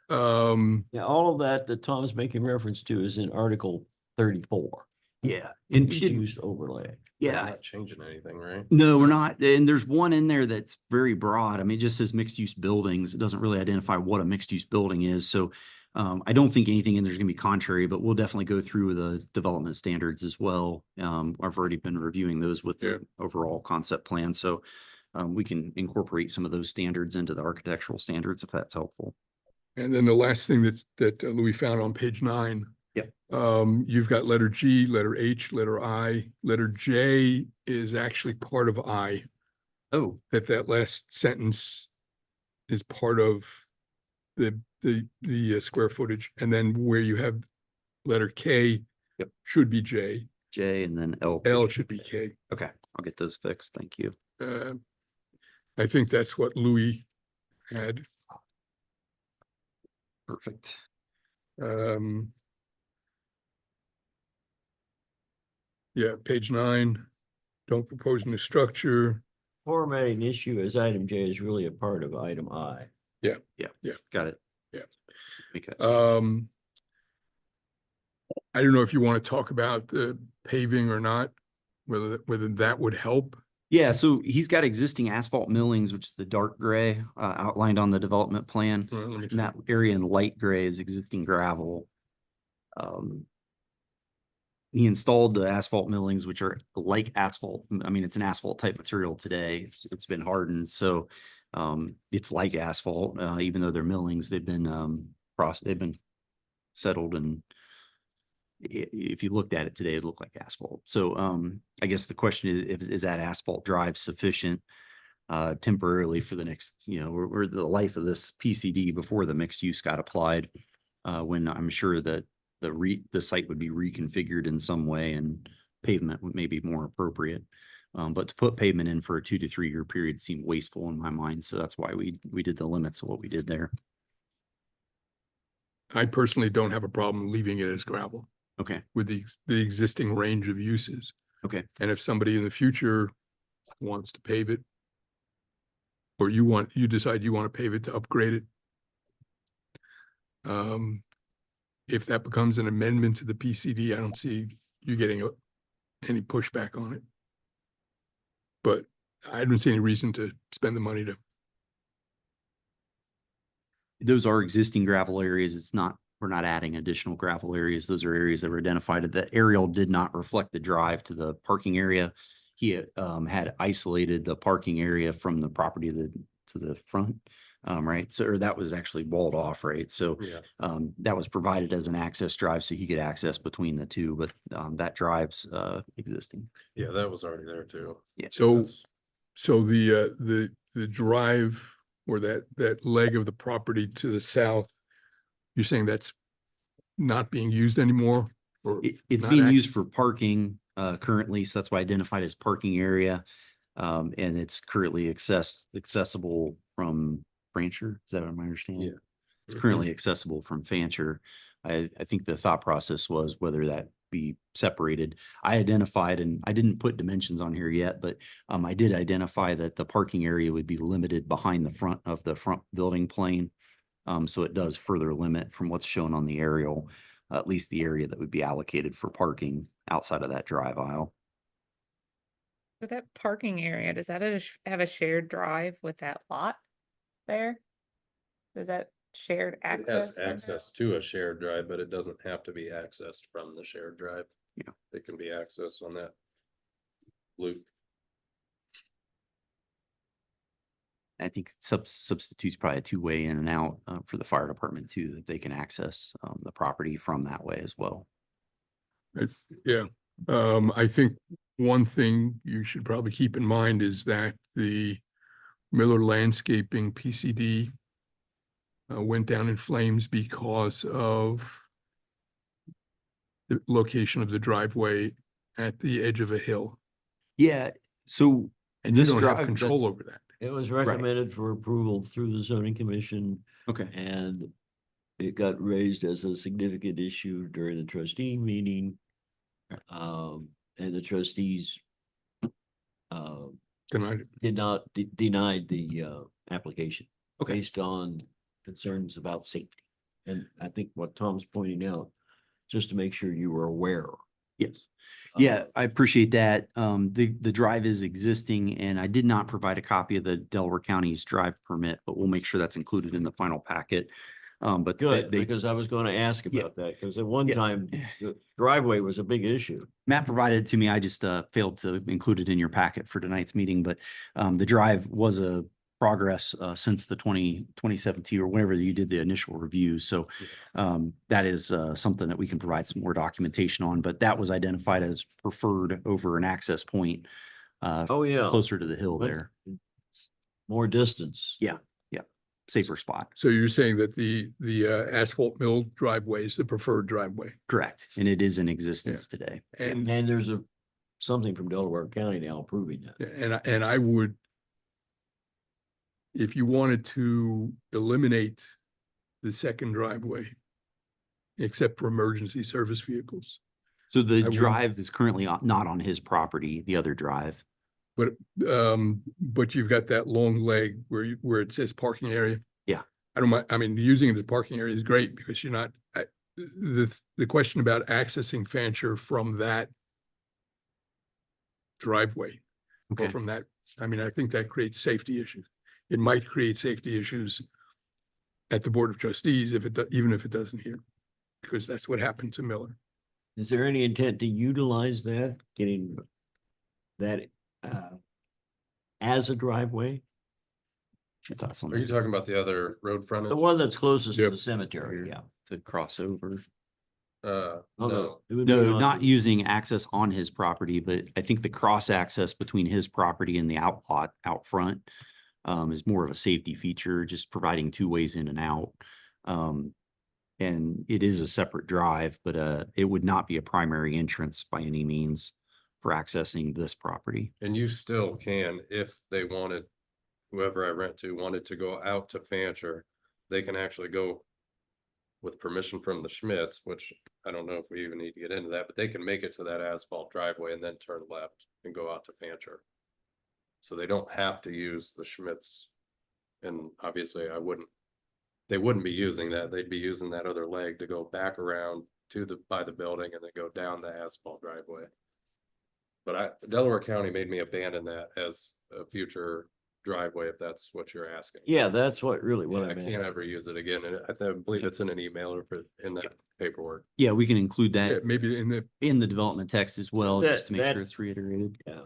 Yeah, all of that Tom's making reference to is in Article 34. Yeah, and Mixed use overlay. We're yeah, not changing anything, right? no, we're not. And there's one in there that's very broad. I mean, it just says mixed use buildings. It doesn't really identify what a mixed use building is. So I don't think anything in there's gonna be contrary, but we'll definitely go through the development standards as well. I've already been reviewing those with the overall concept plan, so we can incorporate some of those standards into the architectural standards if that's helpful. And then the last thing that Louis found on page 9. Yep. You've got letter G, letter H, letter I, letter J is actually part of I. Oh, That last sentence is part of the square footage, and then where you have letter K. Yep. Should be J, J and then L. L should be K. Okay, I'll get those fixed. Thank you. I think that's what Louis had. Perfect. Yeah, page 9, don't propose new structure. Formatting issue as item J is really a part of item I. Got it. Yeah. Make that change. I don't know if you want to talk about the paving or not, whether that would help. Yeah, so he's got existing asphalt millings, which is the dark gray outlined on the development plan. Let me And that area in light gray is existing gravel. He installed the asphalt millings, which are like asphalt. I mean, it's an asphalt type material today. It's been hardened, so it's like asphalt. Even though they're millings, they've been settled, and if you looked at it today, it looked like asphalt. So I guess the question is that asphalt drive sufficient temporarily for the next, or the life of this PCD before the mixed use got applied, when I'm sure that the site would be reconfigured in some way and pavement may be more appropriate. But to put pavement in for a 2 to 3 year period seemed wasteful in my mind. So that's why we did the limits of what we did there. I personally don't have a problem leaving it as gravel Okay. with the existing range of uses. Okay. And if somebody in the future wants to pave it, or you decide you want to pave it to upgrade it, if that becomes an amendment to the PCD, I don't see you getting any pushback on it. But I don't see any reason to spend the money to. Those are existing gravel areas. We're not adding additional gravel areas. Those are areas that were identified. The aerial did not reflect the drive to the parking area. He had isolated the parking area from the property to the front. Right. So that was actually walled off. Right. So that was provided as an access drive so he could access between the two, but that drive's existing. Yeah, that was already there too. Yeah. So the drive or that leg of the property to the south, you're saying that's not being used anymore? Or It's not being used for parking currently. So that's why identified as parking area. And it's currently accessible from Fancher. Is that what my understanding? Yeah. It's currently accessible from Fancher. I think the thought process was whether that be separated. I identified, and I didn't put dimensions on here yet, but I did identify that the parking area would be limited behind the front of the front building plane. So it does further limit from what's shown on the aerial, at least the area that would be allocated for parking outside of that drive aisle. So that parking area, does that have a shared drive with that lot there? Is that shared It access? has access to a shared drive, but it doesn't have to be accessed from the shared drive. Yeah. It can be accessed on that loop. I think substitutes probably a two-way in and out for the fire department too, that they can access the property from that way as well. Yeah, I think one thing you should probably keep in mind is that the Miller Landscaping PCD went down in flames because of the location of the driveway at the edge of a hill. Yeah, so And you this don't have drive, control that's- over that. It was recommended for approval through the zoning commission, okay, and it got raised as a significant issue during the trustee meeting. And the trustees Denied it. denied the application Okay. based on concerns about safety. And I think what Tom's pointing out, just to make sure you were aware. yes. Yeah, I appreciate that. The drive is existing, and I did not provide a copy of the Delaware County's drive permit, but we'll make sure that's included in the final packet. But Good, they, because I was going to ask Yeah. about that, because at one Yeah. time, the driveway was a big issue. Matt provided it to me. I just failed to include it in your packet for tonight's meeting, but the drive was a progress since the 2017 or whenever you did the initial review. So that is something that we can provide some more documentation on, but that was identified as preferred over an access point Oh, yeah. closer to the hill But there. it's more distance. Yeah, safer spot. So you're saying that the asphalt mill driveway is the preferred driveway? Correct. And it is in existence today. And, And there's something from Delaware County now proving that. and I would, if you wanted to eliminate the second driveway, except for emergency service vehicles, So the would- drive is currently not on his property, the other drive. but you've got that long leg where it says parking area. Yeah. I don't mind, I mean, using it as parking area is great because you're not, the question about accessing Fancher from that driveway or Okay. from that, I mean, I think that creates safety issues. It might create safety issues at the Board of Trustees even if it doesn't here, because that's what happened to Miller. Is there any intent to utilize that, getting that as a driveway? Your thoughts on Are you that? talking about the other road frontage? The one that's closest to Yep. the cemetery, yeah. To cross over? Oh, No, it would be No, on not the- using access on his property, but I think the cross access between his property and the outlot out front is more of a safety feature, just providing two ways in and out. And it is a separate drive, but it would not be a primary entrance by any means for accessing this property. and you still can, if they wanted, whoever I rent to wanted to go out to Fancher, they can actually go with permission from the Schmitz, which I don't know if we even need to get into that, but they can make it to that asphalt driveway and then turn left and go out to Fancher. So they don't have to use the Schmitz. And obviously they wouldn't be using that. They'd be using that other leg to go back around by the building and then go down the asphalt driveway. But Delaware County made me abandon that as a future driveway, if that's what you're asking. Yeah, that's what Yeah, I'm I can't asking. ever use it again, and I believe it's in an email or in that paperwork. Yeah, we can include Yeah, that maybe in the development text as well, That- just to make that- sure it's reiterated. Yeah.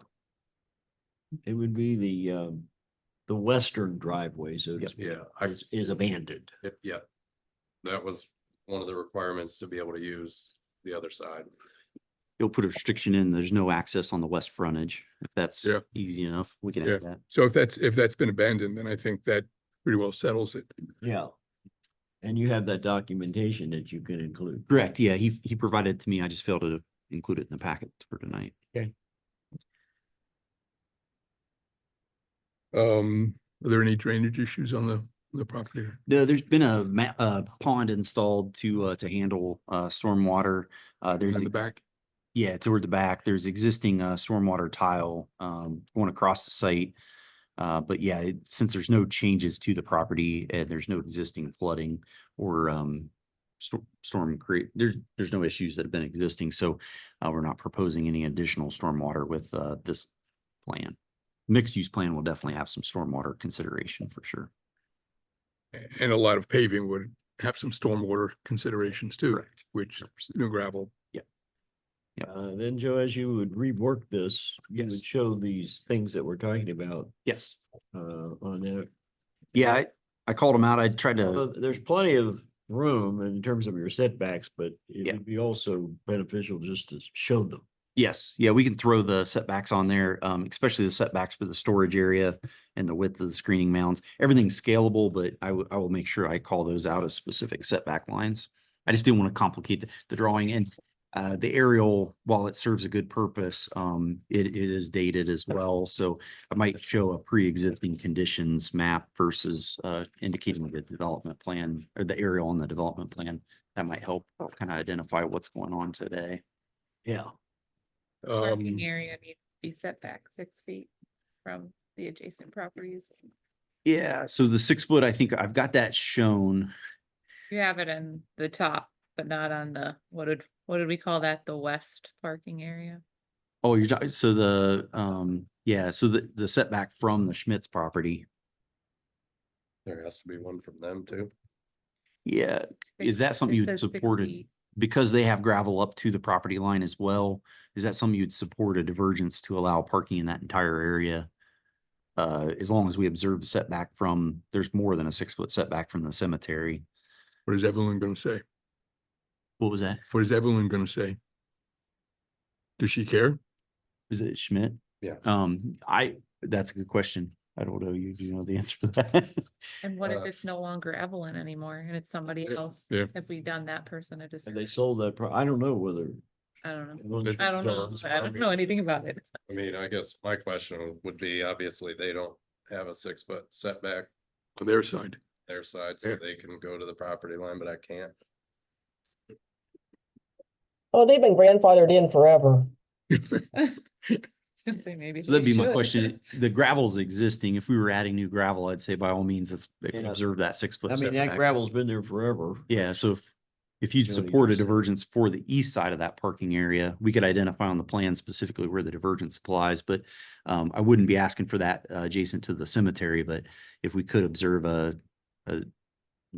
It would be the western driveway, so to Yep. speak, Yeah, is abandoned. yeah. That was one of the requirements to be able to use the other side. You'll put a restriction in, there's no access on the west frontage. If that's Yeah. easy enough, we can Yeah. add that. So if that's been abandoned, then I think that pretty well settles it. Yeah. And you have that documentation that you can include. Correct, yeah, he provided it to me. I just failed to include it in the packet for tonight. Are there any drainage issues on the property? No, there's been a pond installed to handle stormwater. There's In the back? Yeah, toward the back. There's existing stormwater tile going across the site. But yeah, since there's no changes to the property and there's no existing flooding or storm create, there's no issues that have been existing. So we're not proposing any additional stormwater with this plan. Mixed use plan will definitely have some stormwater consideration for sure. And a lot of paving would have some stormwater considerations too, Correct. which, gravel. Then Joe, as you would rework this, you Yes. would show these things that we're talking about Yes. on there. Yeah, I called them out. I tried to. Well, there's plenty of room in terms of your setbacks, but it Yeah. would be also beneficial just to show them. Yes, yeah, we can throw the setbacks on there, especially the setbacks for the storage area and the width of the screening mounds. Everything's scalable, but I will make sure I call those out as specific setback lines. I just didn't want to complicate the drawing, and the aerial, while it serves a good purpose, it is dated as well. So I might show a pre-existing conditions map versus indicating the development plan or the aerial on the development plan. That might help kind of identify what's going on today. Yeah. Parking area needs to be set back 6 feet from the adjacent properties. Yeah, so the 6 foot, I think I've got that shown. You have it in the top, but not on the, what did we call that? The west parking area? Oh, you're talking, so the setback from the Schmitz property. There has to be one from them too. Yeah, is that something It you'd says 6 supported? feet. Because they have gravel up to the property line as well, is that something you'd support a divergence to allow parking in that entire area? As long as we observe the setback from, there's more than a 6-foot setback from the cemetery. What is Evelyn gonna say? What was that? What is Evelyn gonna say? Does she care? Is it Schmidt? Yeah. That's a good question. I don't know. You do you know the answer to that? And what if Uh, it's no longer Evelyn anymore and it's somebody Yeah, else? yeah. Have we done that person a And they disservice? sold that, I don't know whether. I don't know. Everyone's I don't know. jealous. I don't know anything about it. I mean, I guess my question would be, obviously, they don't have a 6-foot setback On their side. their side, so Yeah. they can go to the property line, but I can't. Oh, they've been grandfathered in forever. I was gonna say maybe. So that'd they be my should. question. The gravel's existing. If we were adding new gravel, I'd say by all means, let's Yeah. observe that 6-foot I mean, that setback. gravel's been there forever. Yeah, so if you'd Johnny support a just said. divergence for the east side of that parking area, we could identify on the plan specifically where the divergence applies, but I wouldn't be asking for that adjacent to the cemetery, but if we could observe a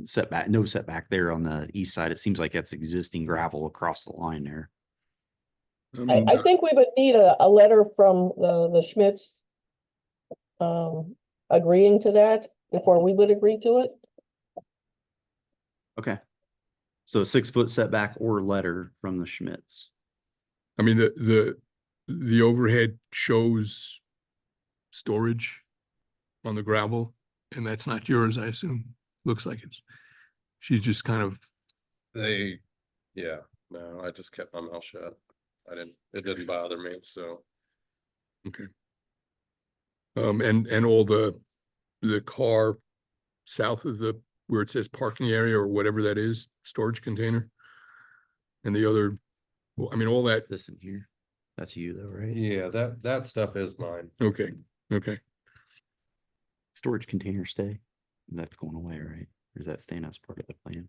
setback, no setback there on the east side, it seems like that's existing gravel across the line there. I think we would need a letter from the Schmidts agreeing to that before we would agree to it. Okay. So a 6-foot setback or letter from the Schmidts. I mean, the overhead shows storage on the gravel, and that's not yours, I assume. Looks like it's, she's just kind of, Yeah, no, I just kept my mouth shut. It didn't bother me, so. okay. And all the car south of where it says parking area or whatever that is, storage container. And the other, well, I mean, all that, This in here. That's you though, right? Yeah, that stuff is mine. okay, okay. Storage container stay. That's going away, right? Or is that staying as part of the plan?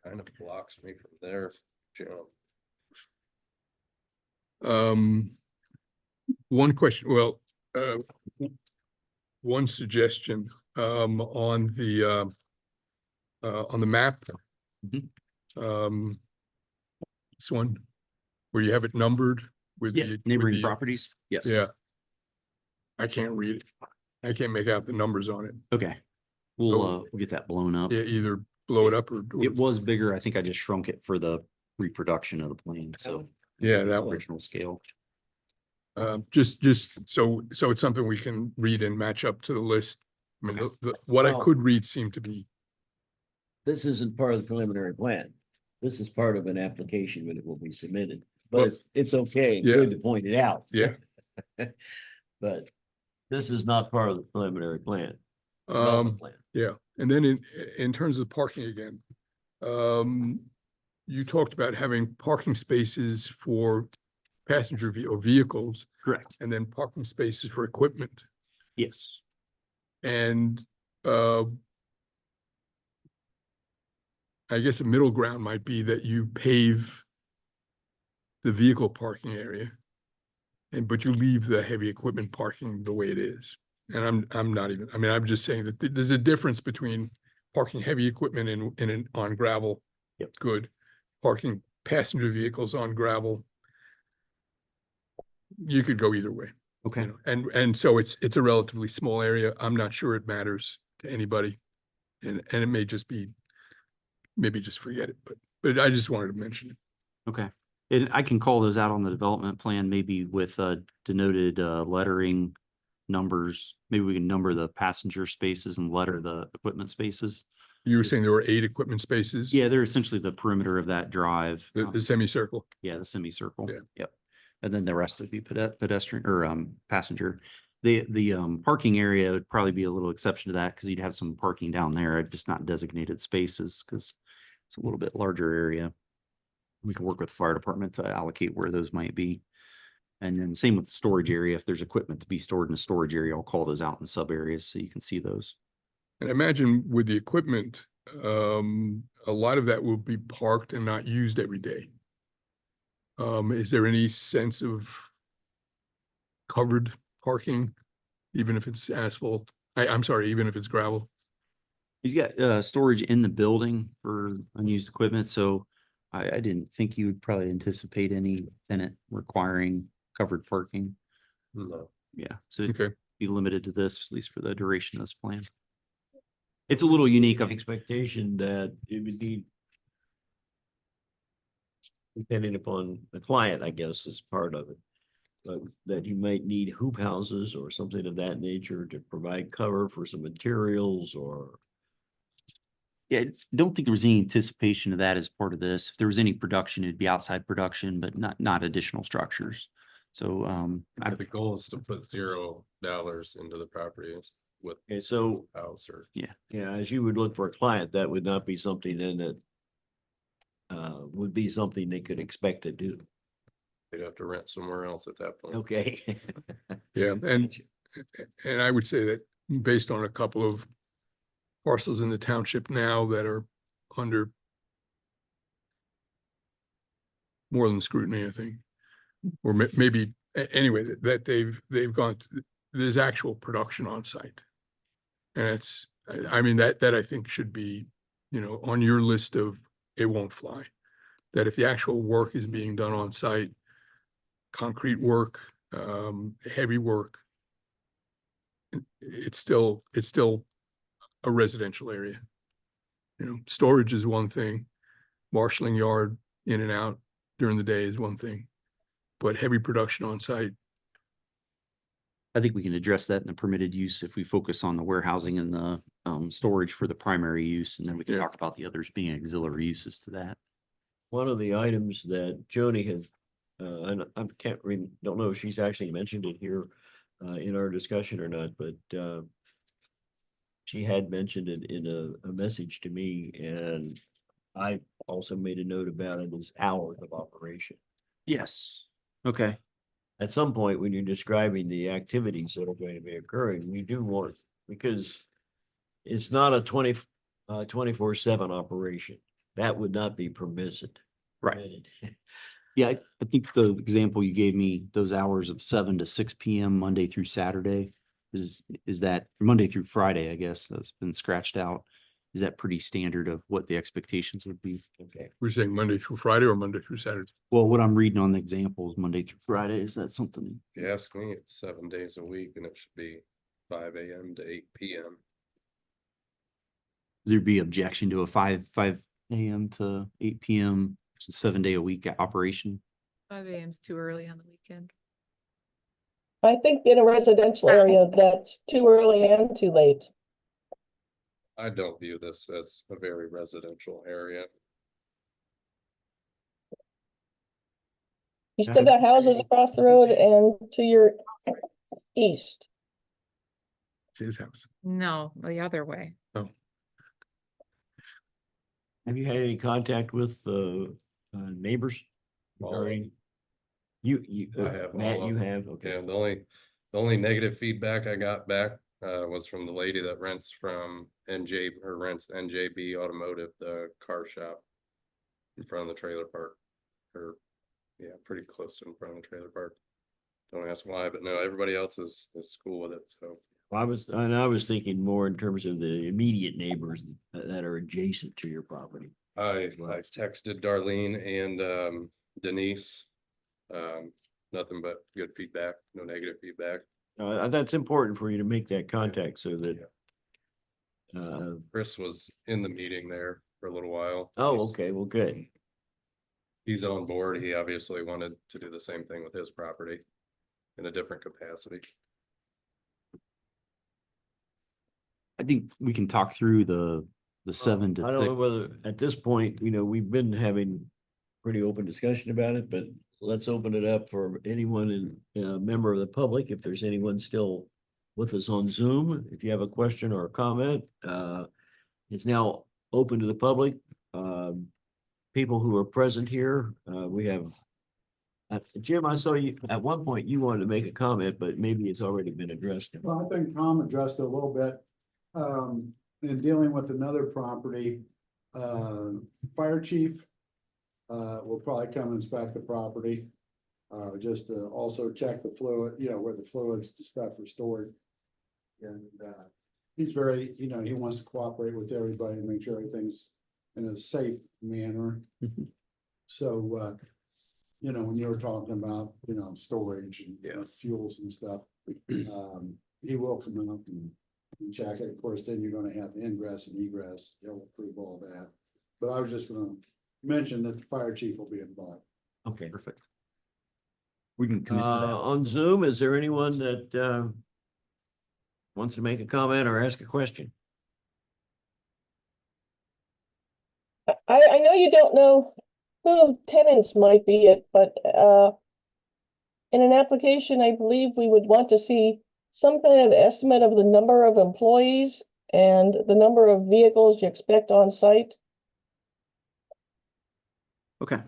Kind of blocks me from there, Joe. One question, well, one suggestion, on the map. Mhm. This one, where you have it numbered with Yeah, the. with neighboring the- properties? Yes. Yeah. I can't read it. I can't make out the numbers on it. Okay. We'll get that blown up. Yeah, either blow it up or. It was bigger. I think I just shrunk it for the reproduction of the plan, so. Yeah, that one. Original scale. Just so it's something we can read and match up to the list. I mean, what I Well- could read seemed to be, This isn't part of the preliminary plan. This is part of an application when it will be submitted, but Well, it's okay, yeah. good to point it out. Yeah. But this is not part of the preliminary plan. development plan. yeah, and then in terms of parking again, you talked about having parking spaces for passenger or vehicles Correct. and then parking spaces for equipment. Yes. And I guess a middle ground might be that you pave the vehicle parking area. But you leave the heavy equipment parking the way it is. And I'm not even, I mean, I'm just saying that there's a difference between parking heavy equipment on gravel. Yep. Good. Parking passenger vehicles on gravel. You could go either way. Okay. You know, and so it's a relatively small area. I'm not sure it matters to anybody. And it may just be, maybe just forget it, but I just wanted to mention it. Okay. And I can call those out on the development plan, maybe with denoted lettering numbers. Maybe we can number the passenger spaces and letter the equipment spaces. You were saying there were 8 equipment spaces? Yeah, they're essentially the perimeter of that drive. The semicircle. Yeah, the semicircle. Yeah. Yep. And then the rest would be pedestrian or passenger. The parking area would probably be a little exception to that because you'd have some parking down there, just not designated spaces because it's a little bit larger area. We can work with the fire department to allocate where those might be. And then same with the storage area. If there's equipment to be stored in a storage area, I'll call those out in sub areas so you can see those. And imagine with the equipment, a lot of that will be parked and not used every day. Is there any sense of covered parking, even if it's asphalt? I'm sorry, even if it's gravel? He's got storage in the building for unused equipment, so I didn't think you would probably anticipate any tenant requiring covered parking. No. Yeah, so it'd Okay. be limited to this, at least for the duration of this plan. It's a little unique. Expectation that it would need, depending upon the client, I guess, is part of it. But that you might need hoop houses or something of that nature to provide cover for some materials or. Yeah, I don't think there was any anticipation of that as part of this. If there was any production, it'd be outside production, but not additional structures. So The goal is to put $0 into the property with Okay, so, house or. yeah, as you would look for a client, that would not be something then that would be something they could expect to do. They'd have to rent somewhere else at that point. Okay. Yeah, and I would say that based on a couple of parcels in the township now that are under more than scrutiny, I think, or maybe, anyway, that they've gone, there's actual production on site. And it's, I mean, that I think should be, on your list of it won't fly. That if the actual work is being done on site, concrete work, heavy work, it's still a residential area. Storage is one thing, marshaling yard in and out during the day is one thing, but heavy production on site. I think we can address that in the permitted use if we focus on the warehousing and the storage for the primary use, and then we can Yeah. talk about the others being auxiliary uses to that. One of the items that Joni has, and I don't know if she's actually mentioned it here in our discussion or not, but she had mentioned it in a message to me, and I also made a note about it as hours of operation. Yes. Okay. At some point, when you're describing the activities that are going to be occurring, we do want, because it's not a 24/7 operation. That would not be permitted. Right. permitted. Yeah, I think the example you gave me, those hours of 7 to 6 PM, Monday through Saturday, is that Monday through Friday, I guess, that's been scratched out. Is that pretty standard of what the expectations would be? Okay. We're saying Monday through Friday or Monday through Saturday? Well, what I'm reading on the examples, Monday through Friday, is that something? If you ask me, it's 7 days a week and it should be 5 AM to 8 PM. There'd be objection to a 5 AM to 8 PM, 7 day a week operation? 5 AM is too early on the weekend. I think in a residential area, that's too early and too late. I don't view this as a very residential area. You still got houses across the road and to your east. It's his house. No, the other way. Have you had any contact with neighbors All of regarding? You, I have Matt, all of you them. have, okay. Yeah, the only negative feedback I got back was from the lady that rents from rents NJB Automotive, the car shop in front of the trailer park. Or, yeah, pretty close to in front of the trailer park. Don't ask why, but no, everybody else is cool with it, so. I was thinking more in terms of the immediate neighbors that are adjacent to your property. I've texted Darlene and Denise. Nothing but good feedback, no negative feedback. That's important for you to make that contact so that. Chris was in the meeting there for a little while. Oh, okay, well, good. He's on board. He obviously wanted to do the same thing with his property in a different capacity. I think we can talk through the 7 to I don't know 6. whether at this point, we've been having pretty open discussion about it, but let's open it up for anyone member of the public. If there's anyone still with us on Zoom, if you have a question or a comment, it's now open to the public. People who are present here, we have. Jim, I saw you, at one point you wanted to make a comment, but maybe it's already been addressed. Well, I think Tom addressed it a little bit, in dealing with another property, fire chief. Will probably come inspect the property, just to also check the fluid, where the fluids, the stuff are stored. And, he's very, you know, he wants to cooperate with everybody and make sure everything's in a safe manner. Mhm. So, you know, when you were talking about, you know, storage and fuels and stuff, he will come out and check it. Of course, then you're gonna have ingress and egress. He'll approve all that. But I was just gonna mention that the fire chief will be involved. Okay. Perfect. We can commit to that. On Zoom, is there anyone that wants to make a comment or ask a question? I know you don't know who tenants might be it, but in an application, I believe we would want to see some kind of estimate of the number of employees and the number of vehicles you expect on site. Okay.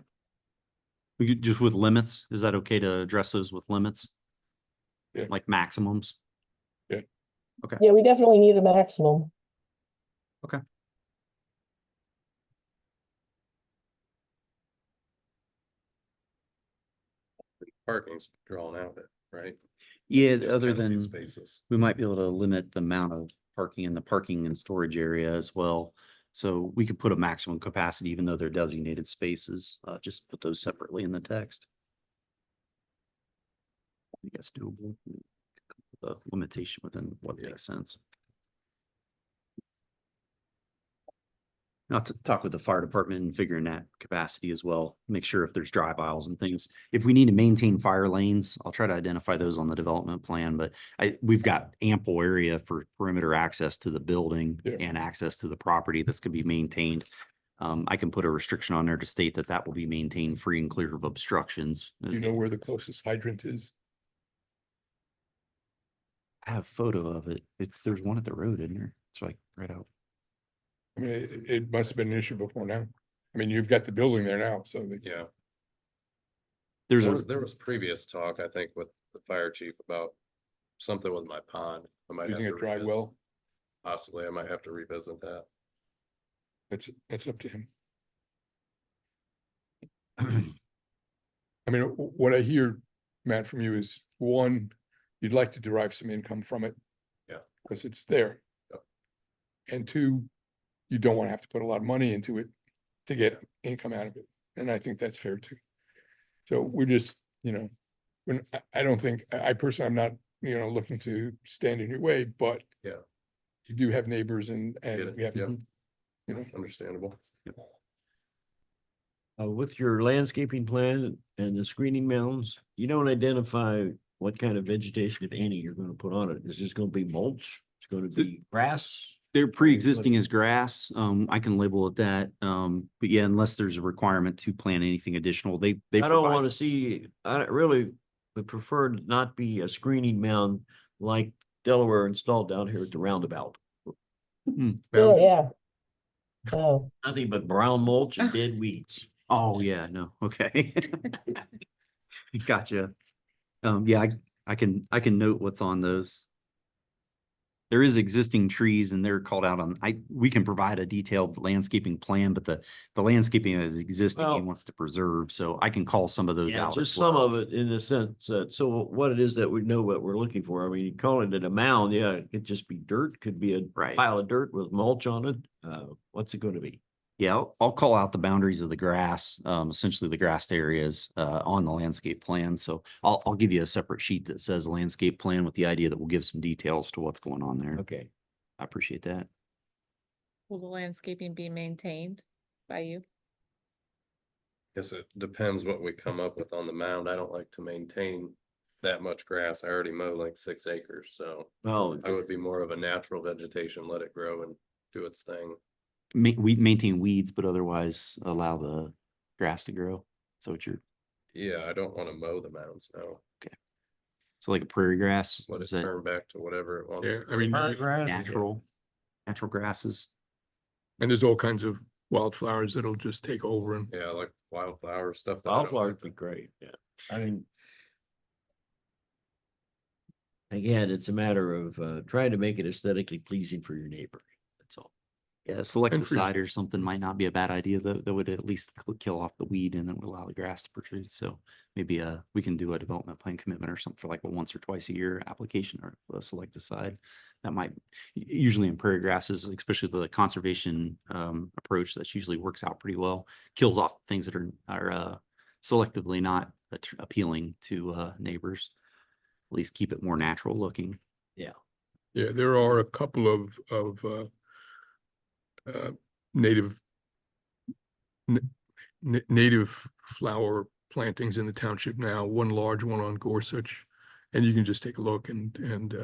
We could just with limits, is that okay to address those with limits? Yeah. Like maximums? Yeah, we definitely need a maximum. Okay. Parking's drawn out, right? Yeah, Just other have than, these Spaces. we might be able to limit the amount of parking in the parking and storage area as well. So we could put a maximum capacity, even though they're designated spaces, just put those separately in the text. I think that's doable. The limitation within what Yeah. makes sense. Not to talk with the fire department and figuring that capacity as well. Make sure if there's drive aisles and things. If we need to maintain fire lanes, I'll try to identify those on the development plan, but we've got ample area for perimeter access to the building Yeah. and access to the property that's gonna be maintained. I can put a restriction on there to state that that will be maintained free and clear of obstructions. You know where the closest hydrant is? I have a photo of it. There's one at the road, isn't there? It's like right out. I mean, it must have been an issue before now. I mean, you've got the building there now, so Yeah, There's there was previous talk, I think, with the fire chief about something with my pond. I might have using a to dry revisit- well, Possibly, I might have to revisit that. that's up to him. I mean, what I hear, Matt, from you is, one, you'd like to derive some income from it. Yeah. Because it's there. Yep. And two, you don't want to have to put a lot of money into it to get income out of it. And I think that's fair too. So we're just, you know, I don't think, I personally, I'm not, you know, looking to stand in your way, but Yeah. you do have neighbors and Get it, we have, yeah. you know, Understandable. With your landscaping plan and the screening mounds, you don't identify what kind of vegetation, if any, you're gonna put on it. Is this gonna be mulch? It's gonna be grass? They're pre-existing as grass. I can label it that. But yeah, unless there's a requirement to plant anything additional, they I don't provide- wanna see, I really would prefer not be a screening mound like Delaware installed down here at the roundabout. Oh, yeah. Oh, Nothing but brown mulch and dead weeds. Oh, yeah, no, okay. Gotcha. Yeah, I can note what's on those. There is existing trees and they're called out on, we can provide a detailed landscaping plan, but the landscaping is existing, he Well- wants to preserve, so I can call some of those Yeah, out. just as some well. of it in the sense that, so what it is that we know what we're looking for. I mean, you call it a mound, yeah, it could just be dirt, could be a Right. pile of dirt with mulch on it. What's it gonna be? Yeah, I'll call out the boundaries of the grass, essentially the grassed areas, on the landscape plan. So I'll give you a separate sheet that says landscape plan with the idea that we'll give some details to what's going on there. Okay. I appreciate that. Will the landscaping be maintained by you? Guess it depends what we come up with on the mound. I don't like to maintain that much grass. I already mow like 6 acres, so Well, I would be more of a natural vegetation, let it grow and do its thing. We maintain weeds, but otherwise allow the grass to grow. So what you're, Yeah, I don't want to mow the mounds, no. so like a prairie grass, Let it is that turn back to whatever it wants. yeah, to I mean, grass. natural grasses? and there's all kinds of wildflowers that'll just take over and Yeah, like wildflower stuff. that I don't Wildflowers like would be to- great, yeah. I mean. Again, it's a matter of trying to make it aesthetically pleasing for your neighbor. That's all. Yeah, select And the for- side or something might not be a bad idea. That would at least kill off the weed and then would allow the grass to protrude. So maybe we can do a development plan commitment or something for like a once or twice a year application or select the side. That might usually in prairie grasses, especially the conservation approach, that's usually works out pretty well. Kills off things that are selectively not appealing to neighbors. At least keep it more natural looking. Yeah, there are a couple of native native flower plantings in the township now, one large one on Gorsuch. And you can just take a look and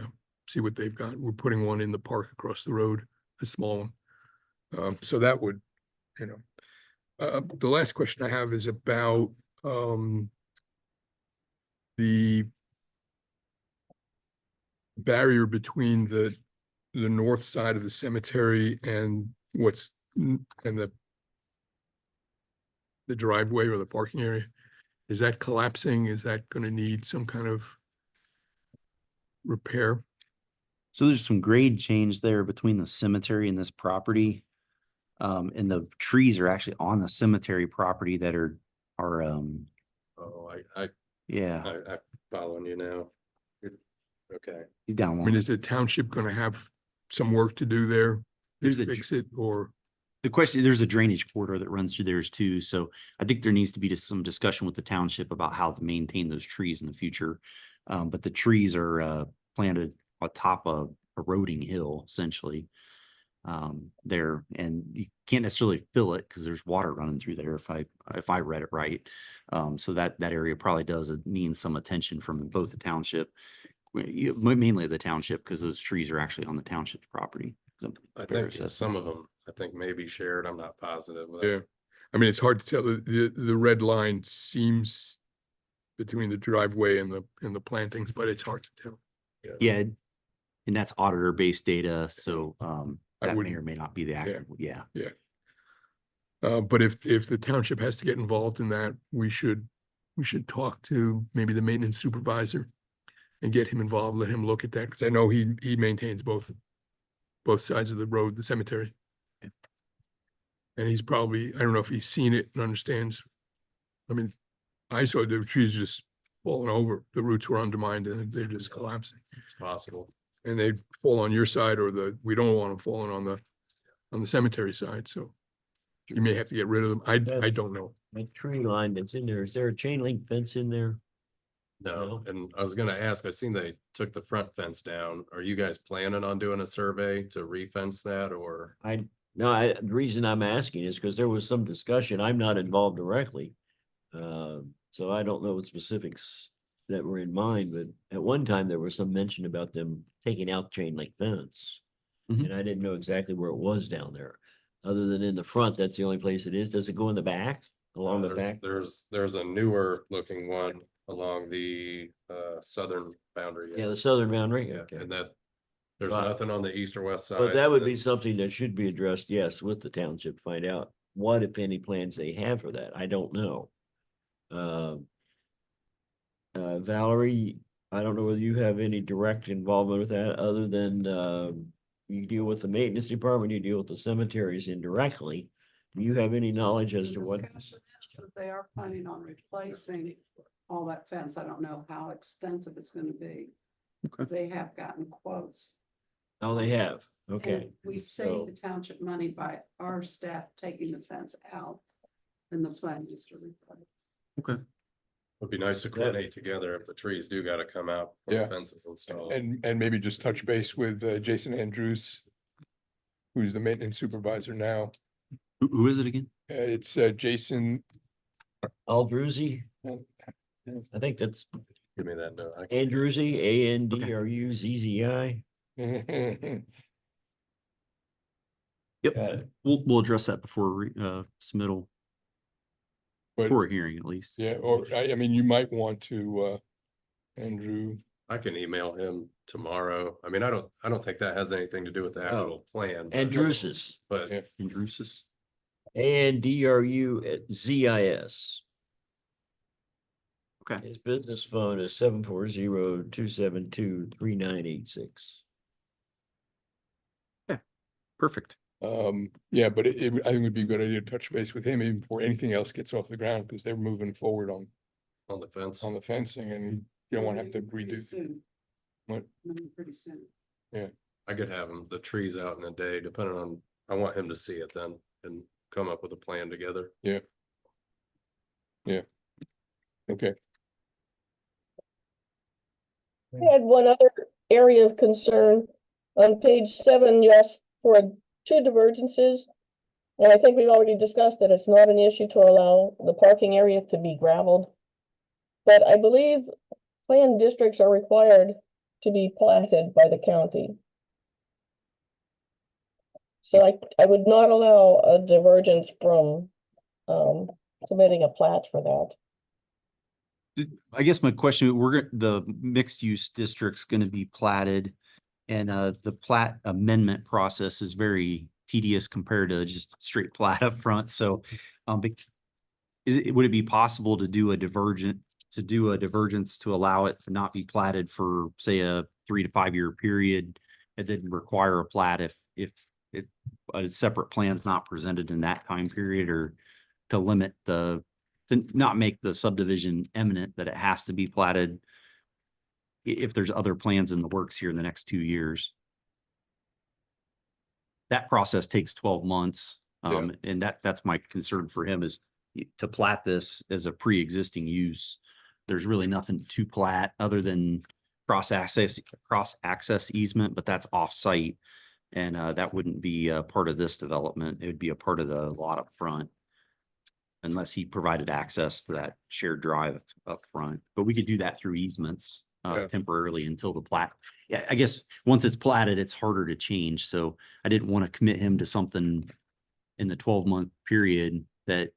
see what they've got. We're putting one in the park across the road, a small one. So that would, the last question I have is about the barrier between the north side of the cemetery and the driveway or the parking area. Is that collapsing? Is that going to need some kind of repair? So there's some grade change there between the cemetery and this property. And the trees are actually on the cemetery property that are Oh, I yeah, following you now. Okay. he's down I mean, one. is the township going to have some work to do there? There's To a fix it, or The question, there's a drainage corridor that runs through theirs too. So I think there needs to be just some discussion with the township about how to maintain those trees in the future. But the trees are planted on top of a eroding hill essentially. There, and you can't necessarily fill it because there's water running through there if I read it right. So that area probably does need some attention from both the township, mainly the township, because those trees are actually on the township's property. I think some of them, I think maybe shared, I'm not positive. yeah. I mean, it's hard to tell. The red line seems between the driveway and the plantings, but it's hard to tell. Yeah, and that's auditor based data, so I that may wouldn't- or may not be the actual, yeah. But if the township has to get involved in that, we should talk to maybe the maintenance supervisor and get him involved, let him look at that, because I know he maintains both sides of the road, the cemetery. Yeah. And he's probably, I don't know if he's seen it and understands. I mean, I saw the trees just falling over, the roots were undermined and they're just collapsing. It's possible. And they fall on your side, or we don't want them falling on the cemetery side, so you may have to get rid of them. I don't know. That tree line that's in there, is there a chain link fence in there? No, and I was gonna ask, I seen they took the front fence down. Are you guys planning on doing a survey to re-fence that, or? The reason I'm asking is because there was some discussion. I'm not involved directly. So I don't know what specifics that were in mind, but at one time there was some mention about them taking out chain link fence. Mhm. And I didn't know exactly where it was down there. Other than in the front, that's the only place it is. Does it go in the back, along the back? There's a newer looking one along the southern boundary. Yeah, the southern boundary, Yeah, okay. and that, there's Right. nothing on the east or west side. But that would be something that should be addressed, yes, with the township, find out what, if any, plans they have for that. I don't know. Valerie, I don't know whether you have any direct involvement with that, other than, you deal with the maintenance department, you deal with the cemeteries indirectly. Do you have any knowledge as The to what? discussion is that they are planning on replacing all that fence. I don't know how extensive it's gonna be. Okay. They have gotten quotes. Oh, they have, okay. And we saved the township money by our staff taking the fence out. And the plan is to replace. Would be nice to coordinate together if the trees do gotta come out. Before the Yeah. Fences installed. And maybe just touch base with Jason Andrews, who's the maintenance supervisor now. Who is it again? It's Jason. Aldruzzi, Yeah. I think that's Give me that note. Andruzzi, Andruzzi. Yep, Got it. we'll address that before submittal, But before a hearing at least. yeah, or I mean, you might want to Andrew. I can email him tomorrow. I mean, I don't think that has anything to do with the actual plan. but- Andruzis, But Yeah. Andrusis. Andruzis. Okay, His business phone is 740-272-3986. perfect. Yeah, but I think it would be a good idea to touch base with him even before anything else gets off the ground, because they're moving forward on On the fence. the fencing, and you don't want to have to Pretty redo. soon. What? Pretty soon. I could have him, the trees out in a day, depending on, I want him to see it then and come up with a plan together. Okay, I had one other area of concern. On page 7, you asked for 2 divergences. And I think we've already discussed that it's not an issue to allow the parking area to be gravelled. But I believe planned districts are required to be platted by the county. So I would not allow a divergence from submitting a plat for that. I guess my question, the mixed use district's gonna be platted. And the plat amendment process is very tedious compared to just straight plat up front. So would it be possible to do a divergence to allow it to not be platted for, say, a 3 to 5 year period? It didn't require a plat if a separate plan's not presented in that time period, or to not make the subdivision eminent that it has to be platted if there's other plans in the works here in the next 2 years. That process takes 12 months. And that's my concern for him, is to plat this as a pre-existing use. There's really nothing to plat other than cross access easement, but that's off-site. And that wouldn't be a part of this development. It would be a part of the lot up front, unless he provided access to that shared drive up front. But we could do that through easements temporarily until the plat. Yeah, I guess once it's platted, it's harder to change. So I didn't want to commit him to something in the 12-month period that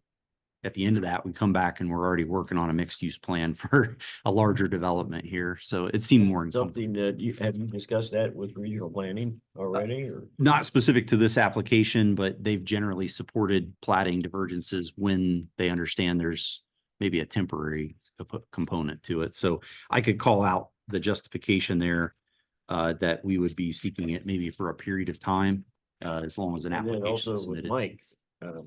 at the end of that, we come back and we're already working on a mixed use plan for a larger development here. So it seemed more Something that have you discussed that with regional planning already, or? not specific to this application, but they've generally supported platting divergences when they understand there's maybe a temporary component to it. So I could call out the justification there that we would be seeking it maybe for a period of time, as long as an And then application also is with submitted.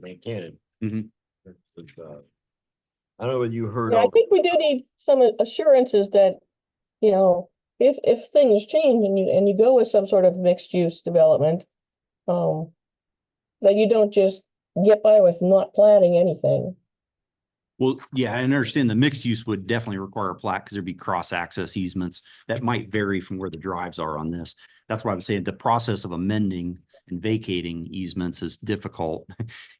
Mike, Cannon. Mhm. I don't know whether you heard. Yeah, I all- think we do need some assurances that, if things change and you go with some sort of mixed use development, that you don't just get by with not planning anything. Well, yeah, I understand the mixed use would definitely require a plat because there'd be cross access easements that might vary from where the drives are on this. That's why I'm saying the process of amending and vacating easements is difficult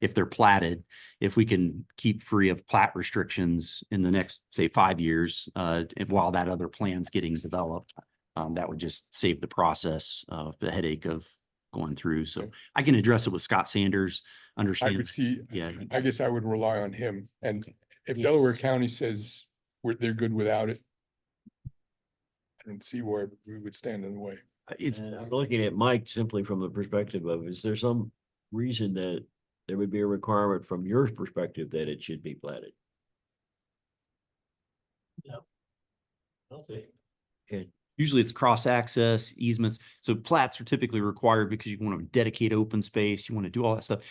if they're platted. If we can keep free of plat restrictions in the next, say, 5 years, while that other plan's getting developed, that would just save the process of the headache of going through. So I can address it with Scott Sanders, I understand. would see, Yeah. I guess I would rely on him, and if Yes. Delaware County says they're good without it, I don't see where we would stand in the way. It's, And I'm looking at Mike simply from the perspective of, is there some reason that there would be a requirement from your perspective that it should be platted? No. Okay. Okay. usually it's cross access easements. So plats are typically required because you want to dedicate open space. You want to do all that stuff.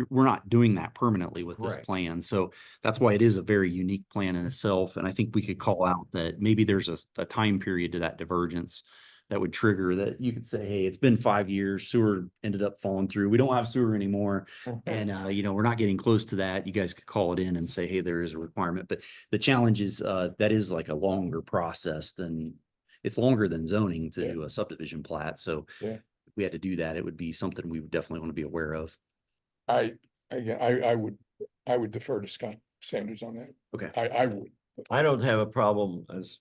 We're not doing that permanently with this Correct. plan. So that's why it is a very unique plan in itself. And I think we could call out that maybe there's a time period to that divergence that would trigger that. You could say, hey, it's been 5 years, sewer ended up falling through. We don't have sewer anymore. And, we're not getting close to that. You guys could call it in and say, hey, there is a requirement. But the challenge is that is like a longer process than, it's longer than zoning to do a subdivision plat. So if we had to do that, it would be something we would definitely want to be aware of. I would defer to Scott Sanders on that. Okay. I would. I don't have a problem as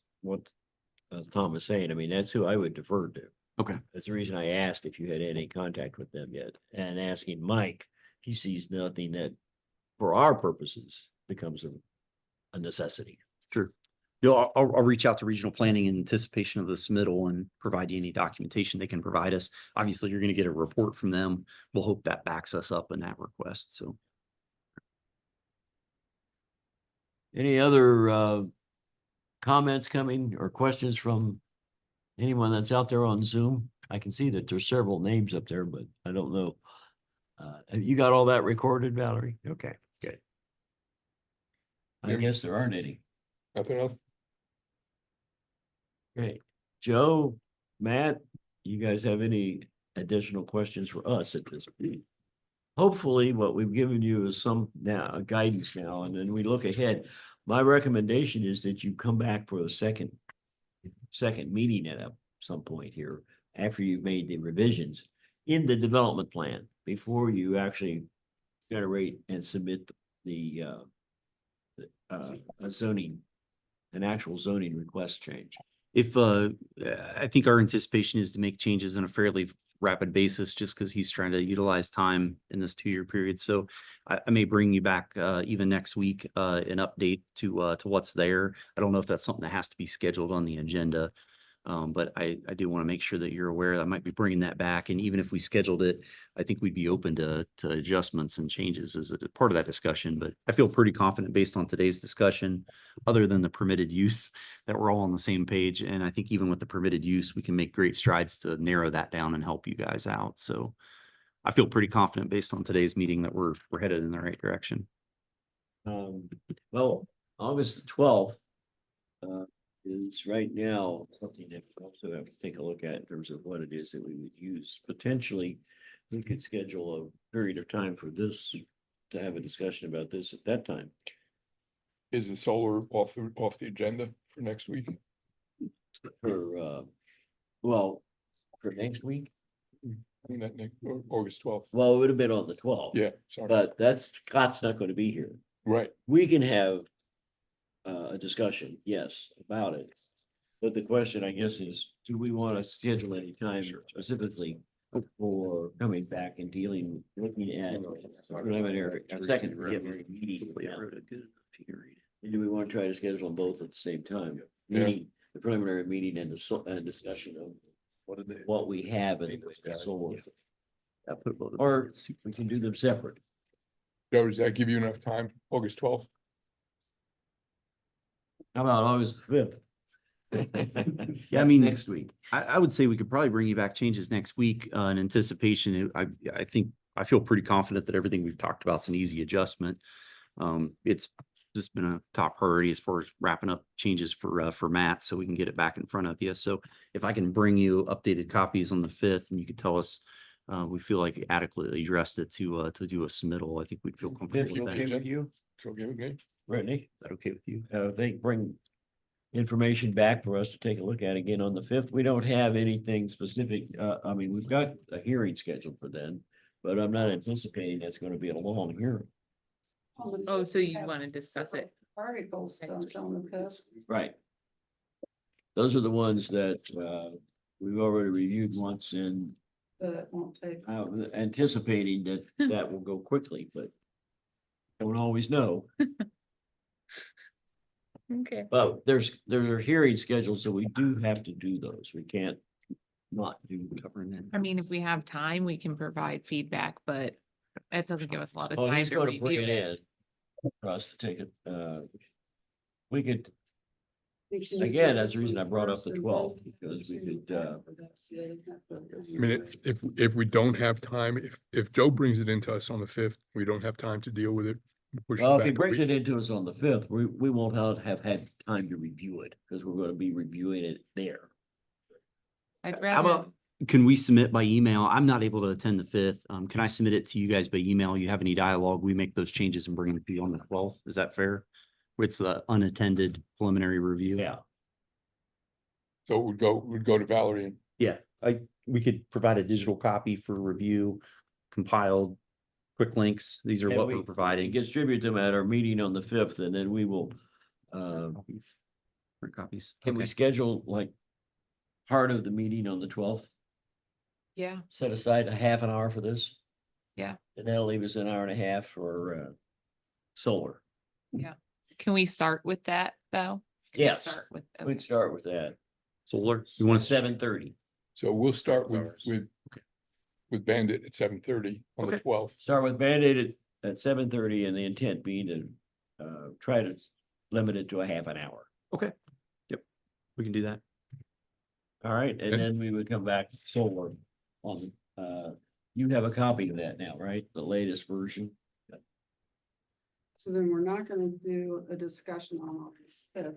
Tom is saying. I mean, that's who I would defer to. Okay. That's the reason I asked if you had any contact with them yet, and asking Mike, he sees nothing that for our purposes becomes a necessity. Sure. I'll reach out to regional planning in anticipation of the submittal and provide you any documentation they can provide us. Obviously, you're going to get a report from them. We'll hope that backs us up in that request. So. Any other comments coming or questions from anyone that's out there on Zoom? I can see that there's several names up there, but I don't know Have you got all that recorded, Valerie? Okay, good. I Yeah. guess there aren't any. Nothing else? Okay, Joe, Matt, you guys have any additional questions for us at this point? Hopefully, what we've given you is some now guidance now, and then we look ahead. My recommendation is that you come back for the second meeting at some point here after you've made the revisions in the development plan before you actually generate and submit the a zoning, an actual zoning request change. If, I think our anticipation is to make changes on a fairly rapid basis, just because he's trying to utilize time in this 2-year period. So I may bring you back, even next week, an update to what's there. I don't know if that's something that has to be scheduled on the agenda. But I do want to make sure that you're aware. I might be bringing that back. And even if we scheduled it, I think we'd be open to adjustments and changes as a part of that discussion. But I feel pretty confident based on today's discussion, other than the permitted use, that we're all on the same page. And I think even with the permitted use, we can make great strides to narrow that down and help you guys out. So I feel pretty confident based on today's meeting that we're headed in the right direction. Well, August 12th is right now something that we also have to take a look at in terms of what it is that we would use. Potentially, we could schedule a period of time for this, to have a discussion about this at that time. Is the solar off the agenda for next week? For, well, for next week, I mean, that next, August 12th. well, it would have been on the 12th. Yeah, sorry. But Scott's not going to be here. Right. We can have a discussion, yes, about it. But the question, I guess, is, do we want to schedule any time specifically for coming back and dealing, looking at preliminary, second meeting? And do we want to try to schedule them both at the same time? Yeah. Meaning, the preliminary meeting and the discussion of what we have and so forth. Or we can do them separate. Joe, does that give you enough time, August 12th? How about August 5th? Yeah, I mean, next week. I would say we could probably bring you back changes next week, in anticipation. I think, I feel pretty confident that everything we've talked about is an easy adjustment. It's just been a top priority as far as wrapping up changes for Matt, so we can get it back in front of you. So if I can bring you updated copies on the 5th, and you could tell us, we feel like adequately addressed it to do a submittal, I think we'd feel comfortable with Okay that. Is with you, So give it me. Brittany? that okay with you? They bring information back for us to take a look at again on the 5th. We don't have anything specific. I mean, we've got a hearing scheduled for then, but I'm not anticipating that's going to be a long hearing. Oh, so you want to discuss it? Articles don't on the fifth. Right. Those are the ones that we've already reviewed once, and That won't take. anticipating that that will go quickly, but don't always know. Okay. But there are hearings scheduled, so we do have to do those. We can't not do covering that. I mean, if we have time, we can provide feedback, but it doesn't give us a lot of Oh, time he's to going to bring review it it. in for us to take it. We could, again, that's the reason I brought up the 12th, because we could, I mean, if we don't have time, if Joe brings it into us on the 5th, we don't have time to deal with it. push well, if back he a brings week. it into us on the 5th, we won't have had time to review it, because we're going to be reviewing it there. I'd How rather, about, can we submit by email? I'm not able to attend the 5th. Can I submit it to you guys by email? You have any dialogue? We make those changes and bring them to you on the 12th. Is that fair? With the unattended preliminary review? Yeah. So it would go to Valerie and Yeah, we could provide a digital copy for review, compiled, quick links. These are And what we we're providing. distribute them at our meeting on the 5th, and then we will, Copies. Print copies. can we Okay. schedule like part of the meeting on the 12th? yeah, Set aside a half an hour for this? Yeah. And that'll leave us an hour and a half for solar. can we start with that though? Can we Yes. start with- We'd start with that. Solar, you want to 7:30. so we'll start Hours. with Bandit at 7:30 on the Okay. 12th. Start with Band-Aid at 7:30, and the intent being to try to limit it to a half an hour. Okay. Yep, we can do that. All right, and Okay. then we would come back solar on You have a copy of that now, right? The latest version? So then we're not gonna do a discussion on August fifth.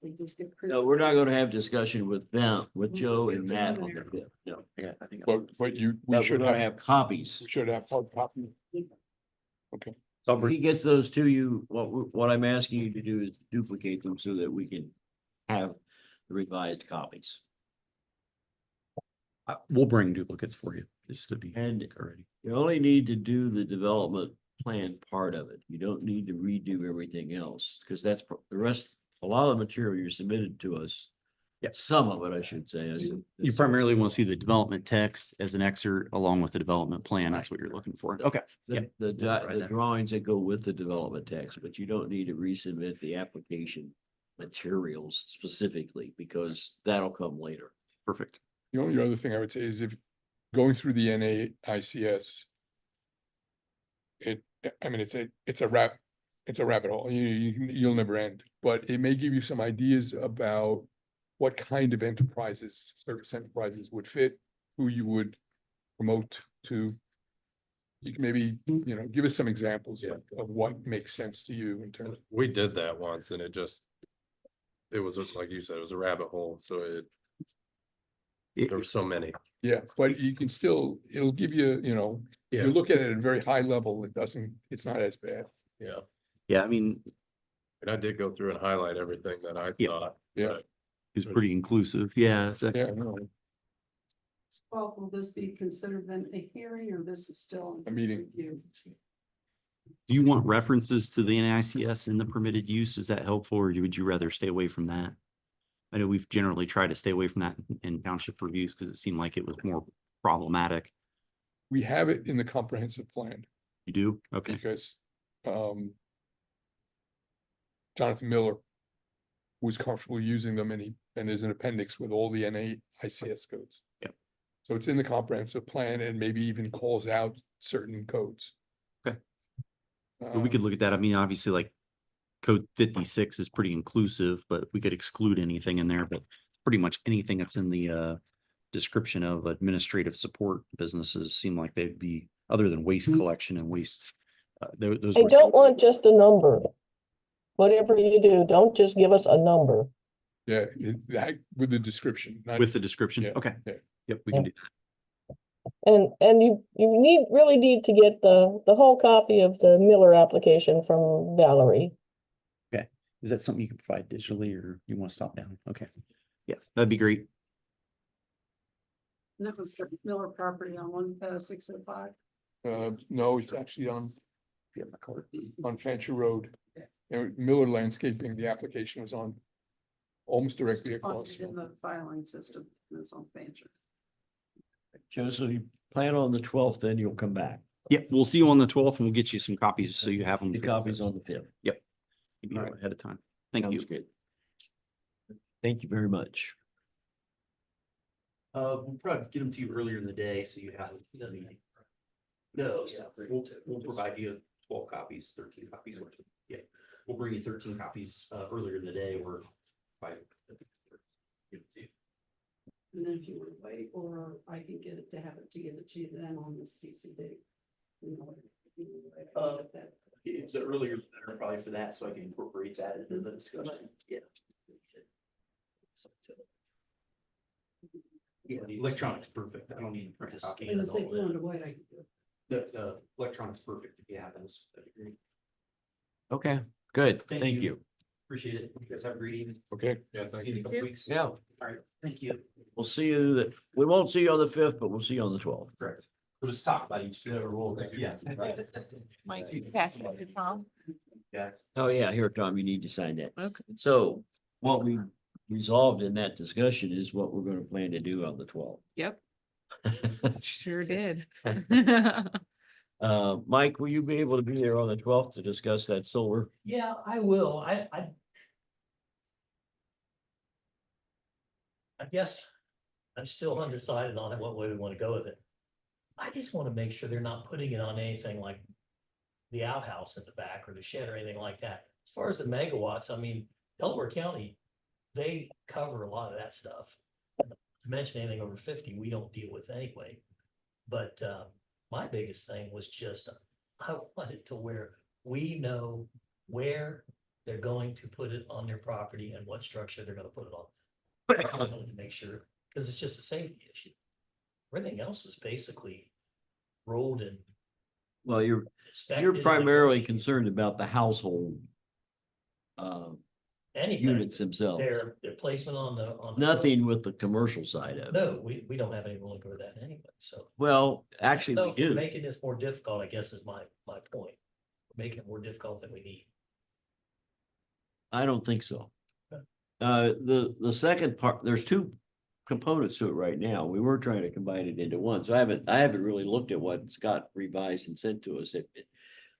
We just get. No, we're not gonna have discussion with them, with We'll Joe just and get Matt on the preliminary. fifth, no. Yeah, I think. But we But we're should gonna have, have copies. we should have hard copy. Okay, So If he gets those to you, what I'm asking you to do is duplicate them so that we can have the revised copies. we'll bring duplicates for you, just to be And already. you only need to do the development plan part of it. You don't need to redo everything else, because that's the rest, a lot of the material you submitted to us. Yeah. Some of it, I should say. You primarily want to see the development text as an excerpt along with the development plan. That's what you're looking for. Okay. Yeah. The drawings that go with the development text, but you don't need to resubmit the application materials specifically, because that'll come later. Perfect. the only other thing I would say is if going through the NAICS. I mean, it's a rabbit hole, you'll never end, but it may give you some ideas about what kind of enterprises, service enterprises would fit, who you would promote to. You can maybe, give us some examples of what makes sense to you in terms. We did that once and it was, like you said, it was a rabbit hole, so there were so many. Yeah, but you can still, it'll give you, if you look at it at a very high level, it's not as bad. Yeah, Yeah, I mean, and I did go through and highlight everything that I Yeah. thought. Yeah. but it's pretty inclusive. Yeah. Yeah, no, Well, will this be considered then a hearing or this is still? A meeting. review? Do you want references to the NICS in the permitted use? Is that helpful, or would you rather stay away from that? I know we've generally tried to stay away from that in township reviews because it seemed like it was more problematic. we have it in the comprehensive plan You do? Okay. because, Jonathan Miller was comfortable using them and there's an appendix with all the NAICS codes. Yep. So it's in the comprehensive plan and maybe even calls out certain codes. Okay. But we could look at that. I mean, obviously, like code 56 is pretty inclusive, but we could exclude anything in there, but pretty much anything that's in the description of administrative support businesses seem like they'd be, other than waste collection and waste. Those I were don't want just a number. Whatever you do, don't just give us a number. Yeah, that with the description, not. with the description. Yeah, Okay. yeah. Yep, we can do And you really need to get the whole copy of the Miller application from Valerie. that. Is that something you can provide digitally, or you want to stop down? Okay. Yeah, that'd be great. And that was the Miller property on 605. No, it's actually on Fancher Road. And Miller Landscaping, the application was on almost directly across. Funded in the filing system, it was on Fancher. Joe, so you plan on the 12th, then you'll come back. Yeah, we'll see you on the 12th and we'll get you some copies so you have them. The copies on the 5th. Yep. Maybe All right. ahead of time. Thank you. Sounds good. Thank you very much. We'll probably get them to you earlier in the day, so you have. No, yeah, we'll provide you 12 copies, 13 copies. Yeah, we'll bring you 13 copies, earlier in the day or by. Give it to you. And then if you want to wait, or I can get it to have it to give it to you then on this PCD. It's earlier better probably for that, so I can incorporate that into the discussion. Yeah. Yeah, electronic's perfect. I don't need to print a copy. And if you want to wait, I can do it. The electronic's perfect. Yeah, those. That'd be great. Okay, good. Thank Thank you. you. Appreciate it. You guys have a great evening. Okay, Yeah, thank See you in a you. couple weeks. Yeah, All right, thank you. we'll see you, we won't see you on the 5th, but we'll see you on the 12th. Correct. We'll just talk about each other. Yeah. Might pass it to Tom. Yes. Oh, yeah, here, Tom, you need to sign that. Okay. So what we resolved in that discussion is what we're gonna plan to do on the 12th. Yep, sure did. Mike, will you be able to be there on the 12th to discuss that solar? Yeah, I will. I guess I'm still undecided on it, what way we want to go with it. I just want to make sure they're not putting it on anything like the outhouse in the back or the shed or anything like that. As far as the megawatts, I mean, Delaware County, they cover a lot of that stuff. To mention anything over 50, we don't deal with anyway. But my biggest thing was just, I want it to where we know where they're going to put it on their property and what structure they're gonna put it on. I wanted to make sure, because it's just a safety issue. Everything else is basically rolled and Well, you're inspected. primarily concerned about the household Anything, units themselves, their placement on the. nothing with the commercial side of it. No, we don't have any ruling for that anyway, so. Well, actually, So we if we're do. making this more difficult, I guess is my point. Making it more difficult than we need. I don't think so. Okay. The second part, there's two components to it right now. We were trying to combine it into one, so I haven't really looked at what Scott revised and sent to us.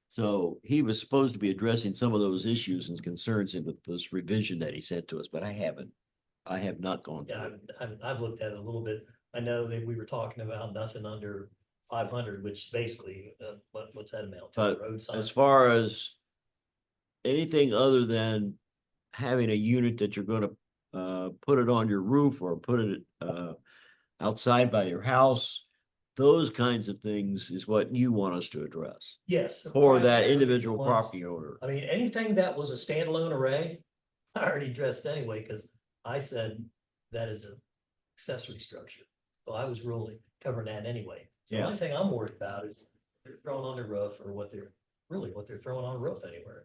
So he was supposed to be addressing some of those issues and concerns with this revision that he sent to us, but I have not gone Yeah, through it. I've looked at it a little bit. I know that we were talking about nothing under 500, which basically, what's that amount to? But Road sign? as far as anything other than having a unit that you're gonna put it on your roof or put it outside by your house, those kinds of things is what you want us to address Yes. for that primarily individual the ones- property owner. I mean, anything that was a standalone array, I already addressed anyway, because I said that is an accessory structure. So I was really covering that anyway. So the Yeah. only thing I'm worried about is they're throwing on their roof or what they're throwing on a roof anywhere.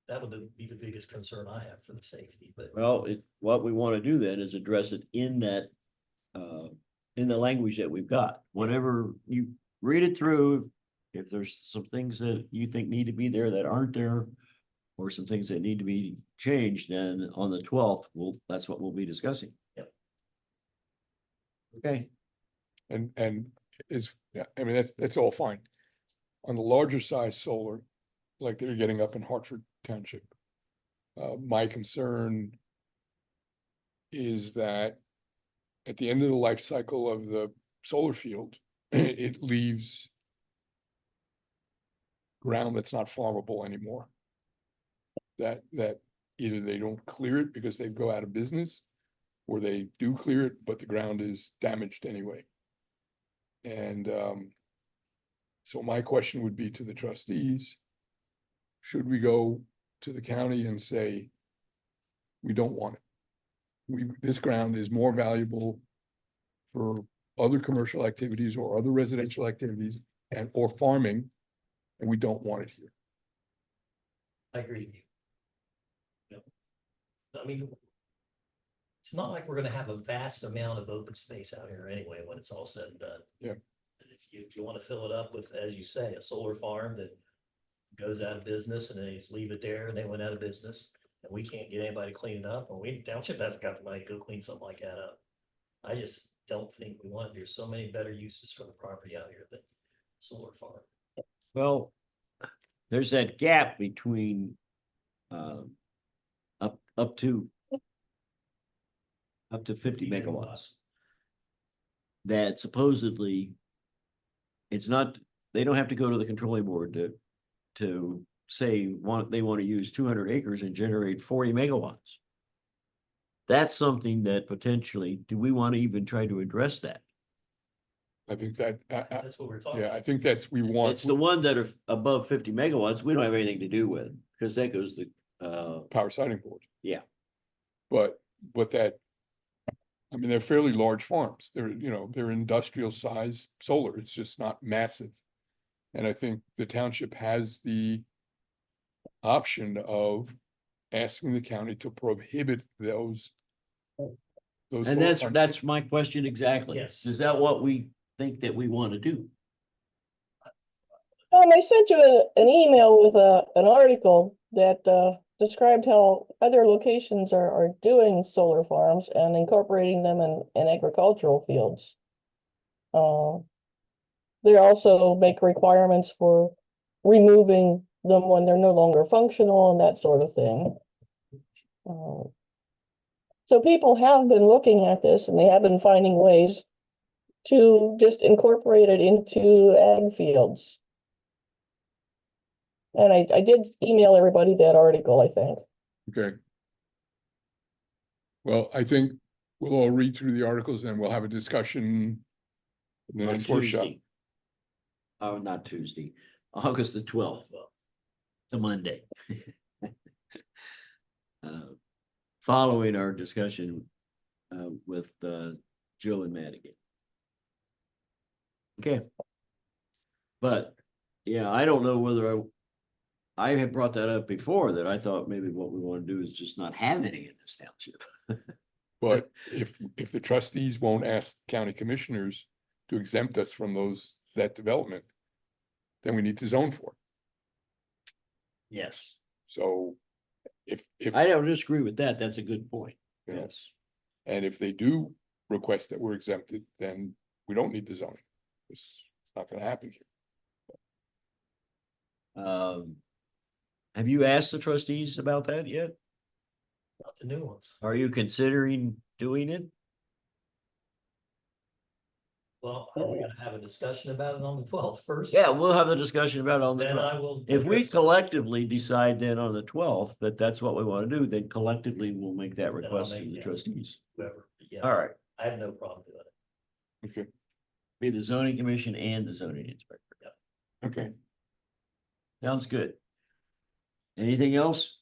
That would be the biggest concern I have for the safety, but Well, what we want to do then is address it in that in the language that we've got. Whenever you read it through, if there's some things that you think need to be there that aren't there, or some things that need to be changed, then on the 12th, that's what we'll be discussing. Yep. Okay, And is, yeah, I mean, that's all fine. On the larger size solar, like they're getting up in Hartford Township. My concern is that at the end of the life cycle of the solar field, it leaves ground that's not farmable anymore. That either they don't clear it because they go out of business, or they do clear it, but the ground is damaged anyway. And so my question would be to the trustees, should we go to the county and say, we don't want it? This ground is more valuable for other commercial activities or other residential activities or farming, and we don't want it here. I agree with you. Yep. I mean, it's not like we're gonna have a vast amount of open space out here anyway, when it's all said and done. Yeah. And if you wanna fill it up with, as you say, a solar farm that goes out of business and they just leave it there and they went out of business and we can't get anybody to clean it up, or township hasn't got the money to go clean something like that up. I just don't think we want it. There's so many better uses for the property out here than solar farm. well, there's that gap between up to 50 megawatts. That supposedly it's not, they don't have to go to the controlling board to say they want to use 200 acres and generate 40 megawatts. That's something that potentially, do we want to even try to address that? I think that, That's what we're talking yeah, about. I think that's, we want. It's the one that are above 50 megawatts, we don't have anything to do with, because that goes to Power siting board. Yeah. But that, I mean, they're fairly large farms. They're industrial sized solar. It's just not massive. And I think the township has the option of asking the county to prohibit those. And solar farms. that's my question exactly. Yes. Is that what we think that we want to do? I sent you an email with an article that described how other locations are doing solar farms and incorporating them in agricultural fields. They also make requirements for removing them when they're no longer functional and that sort of thing. So people have been looking at this and they have been finding ways to just incorporate it into ag fields. And I did email everybody that article, I think. Okay. Well, I think we'll all read through the articles and we'll have a discussion The on next workshop. Tuesday. Oh, not Tuesday, August the 12th. It's a Monday. Following our discussion with Joe and Madigan. Okay. But, yeah, I don't know whether I had brought that up before, that I thought maybe what we want to do is just not have any in this township. But if the trustees won't ask county commissioners to exempt us from that development, then we need to zone for it. Yes. So if, I don't disagree with that. That's a good point. you know, Yes. and if they do request that we're exempted, then we don't need the zoning. It's not gonna happen here. Have you asked the trustees about that yet? Not the new ones. Are you considering doing it? Well, are we gonna have a discussion about it on the 12th first? Yeah, we'll have the discussion about it on the Then 12th. I will. If we address it. collectively decide then on the 12th that that's what we want to do, then collectively we'll make that I'll request to make- the yeah. trustees. Whoever, yeah, All right, I have no problem doing it. Okay, be the zoning commission and the zoning inspector. okay. Sounds good. Anything else?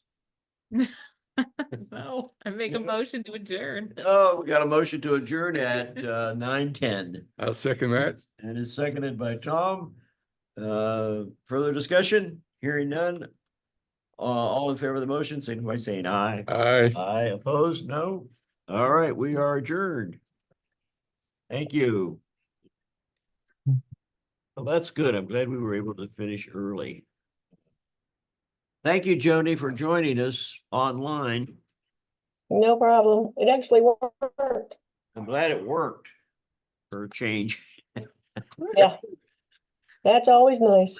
No, I make a motion to adjourn. Oh, we got a motion to adjourn at 9:10 I'll second that. and it's seconded by Tom. Further discussion? Hearing none. All in favor of the motion, signify by saying aye. Aye. Aye, opposed? No? All right, we are adjourned. Thank you. Well, that's good. I'm glad we were able to finish early. Thank you, Joni, for joining us online. No problem. It actually worked. I'm glad it worked for a change. Yeah. That's always nice.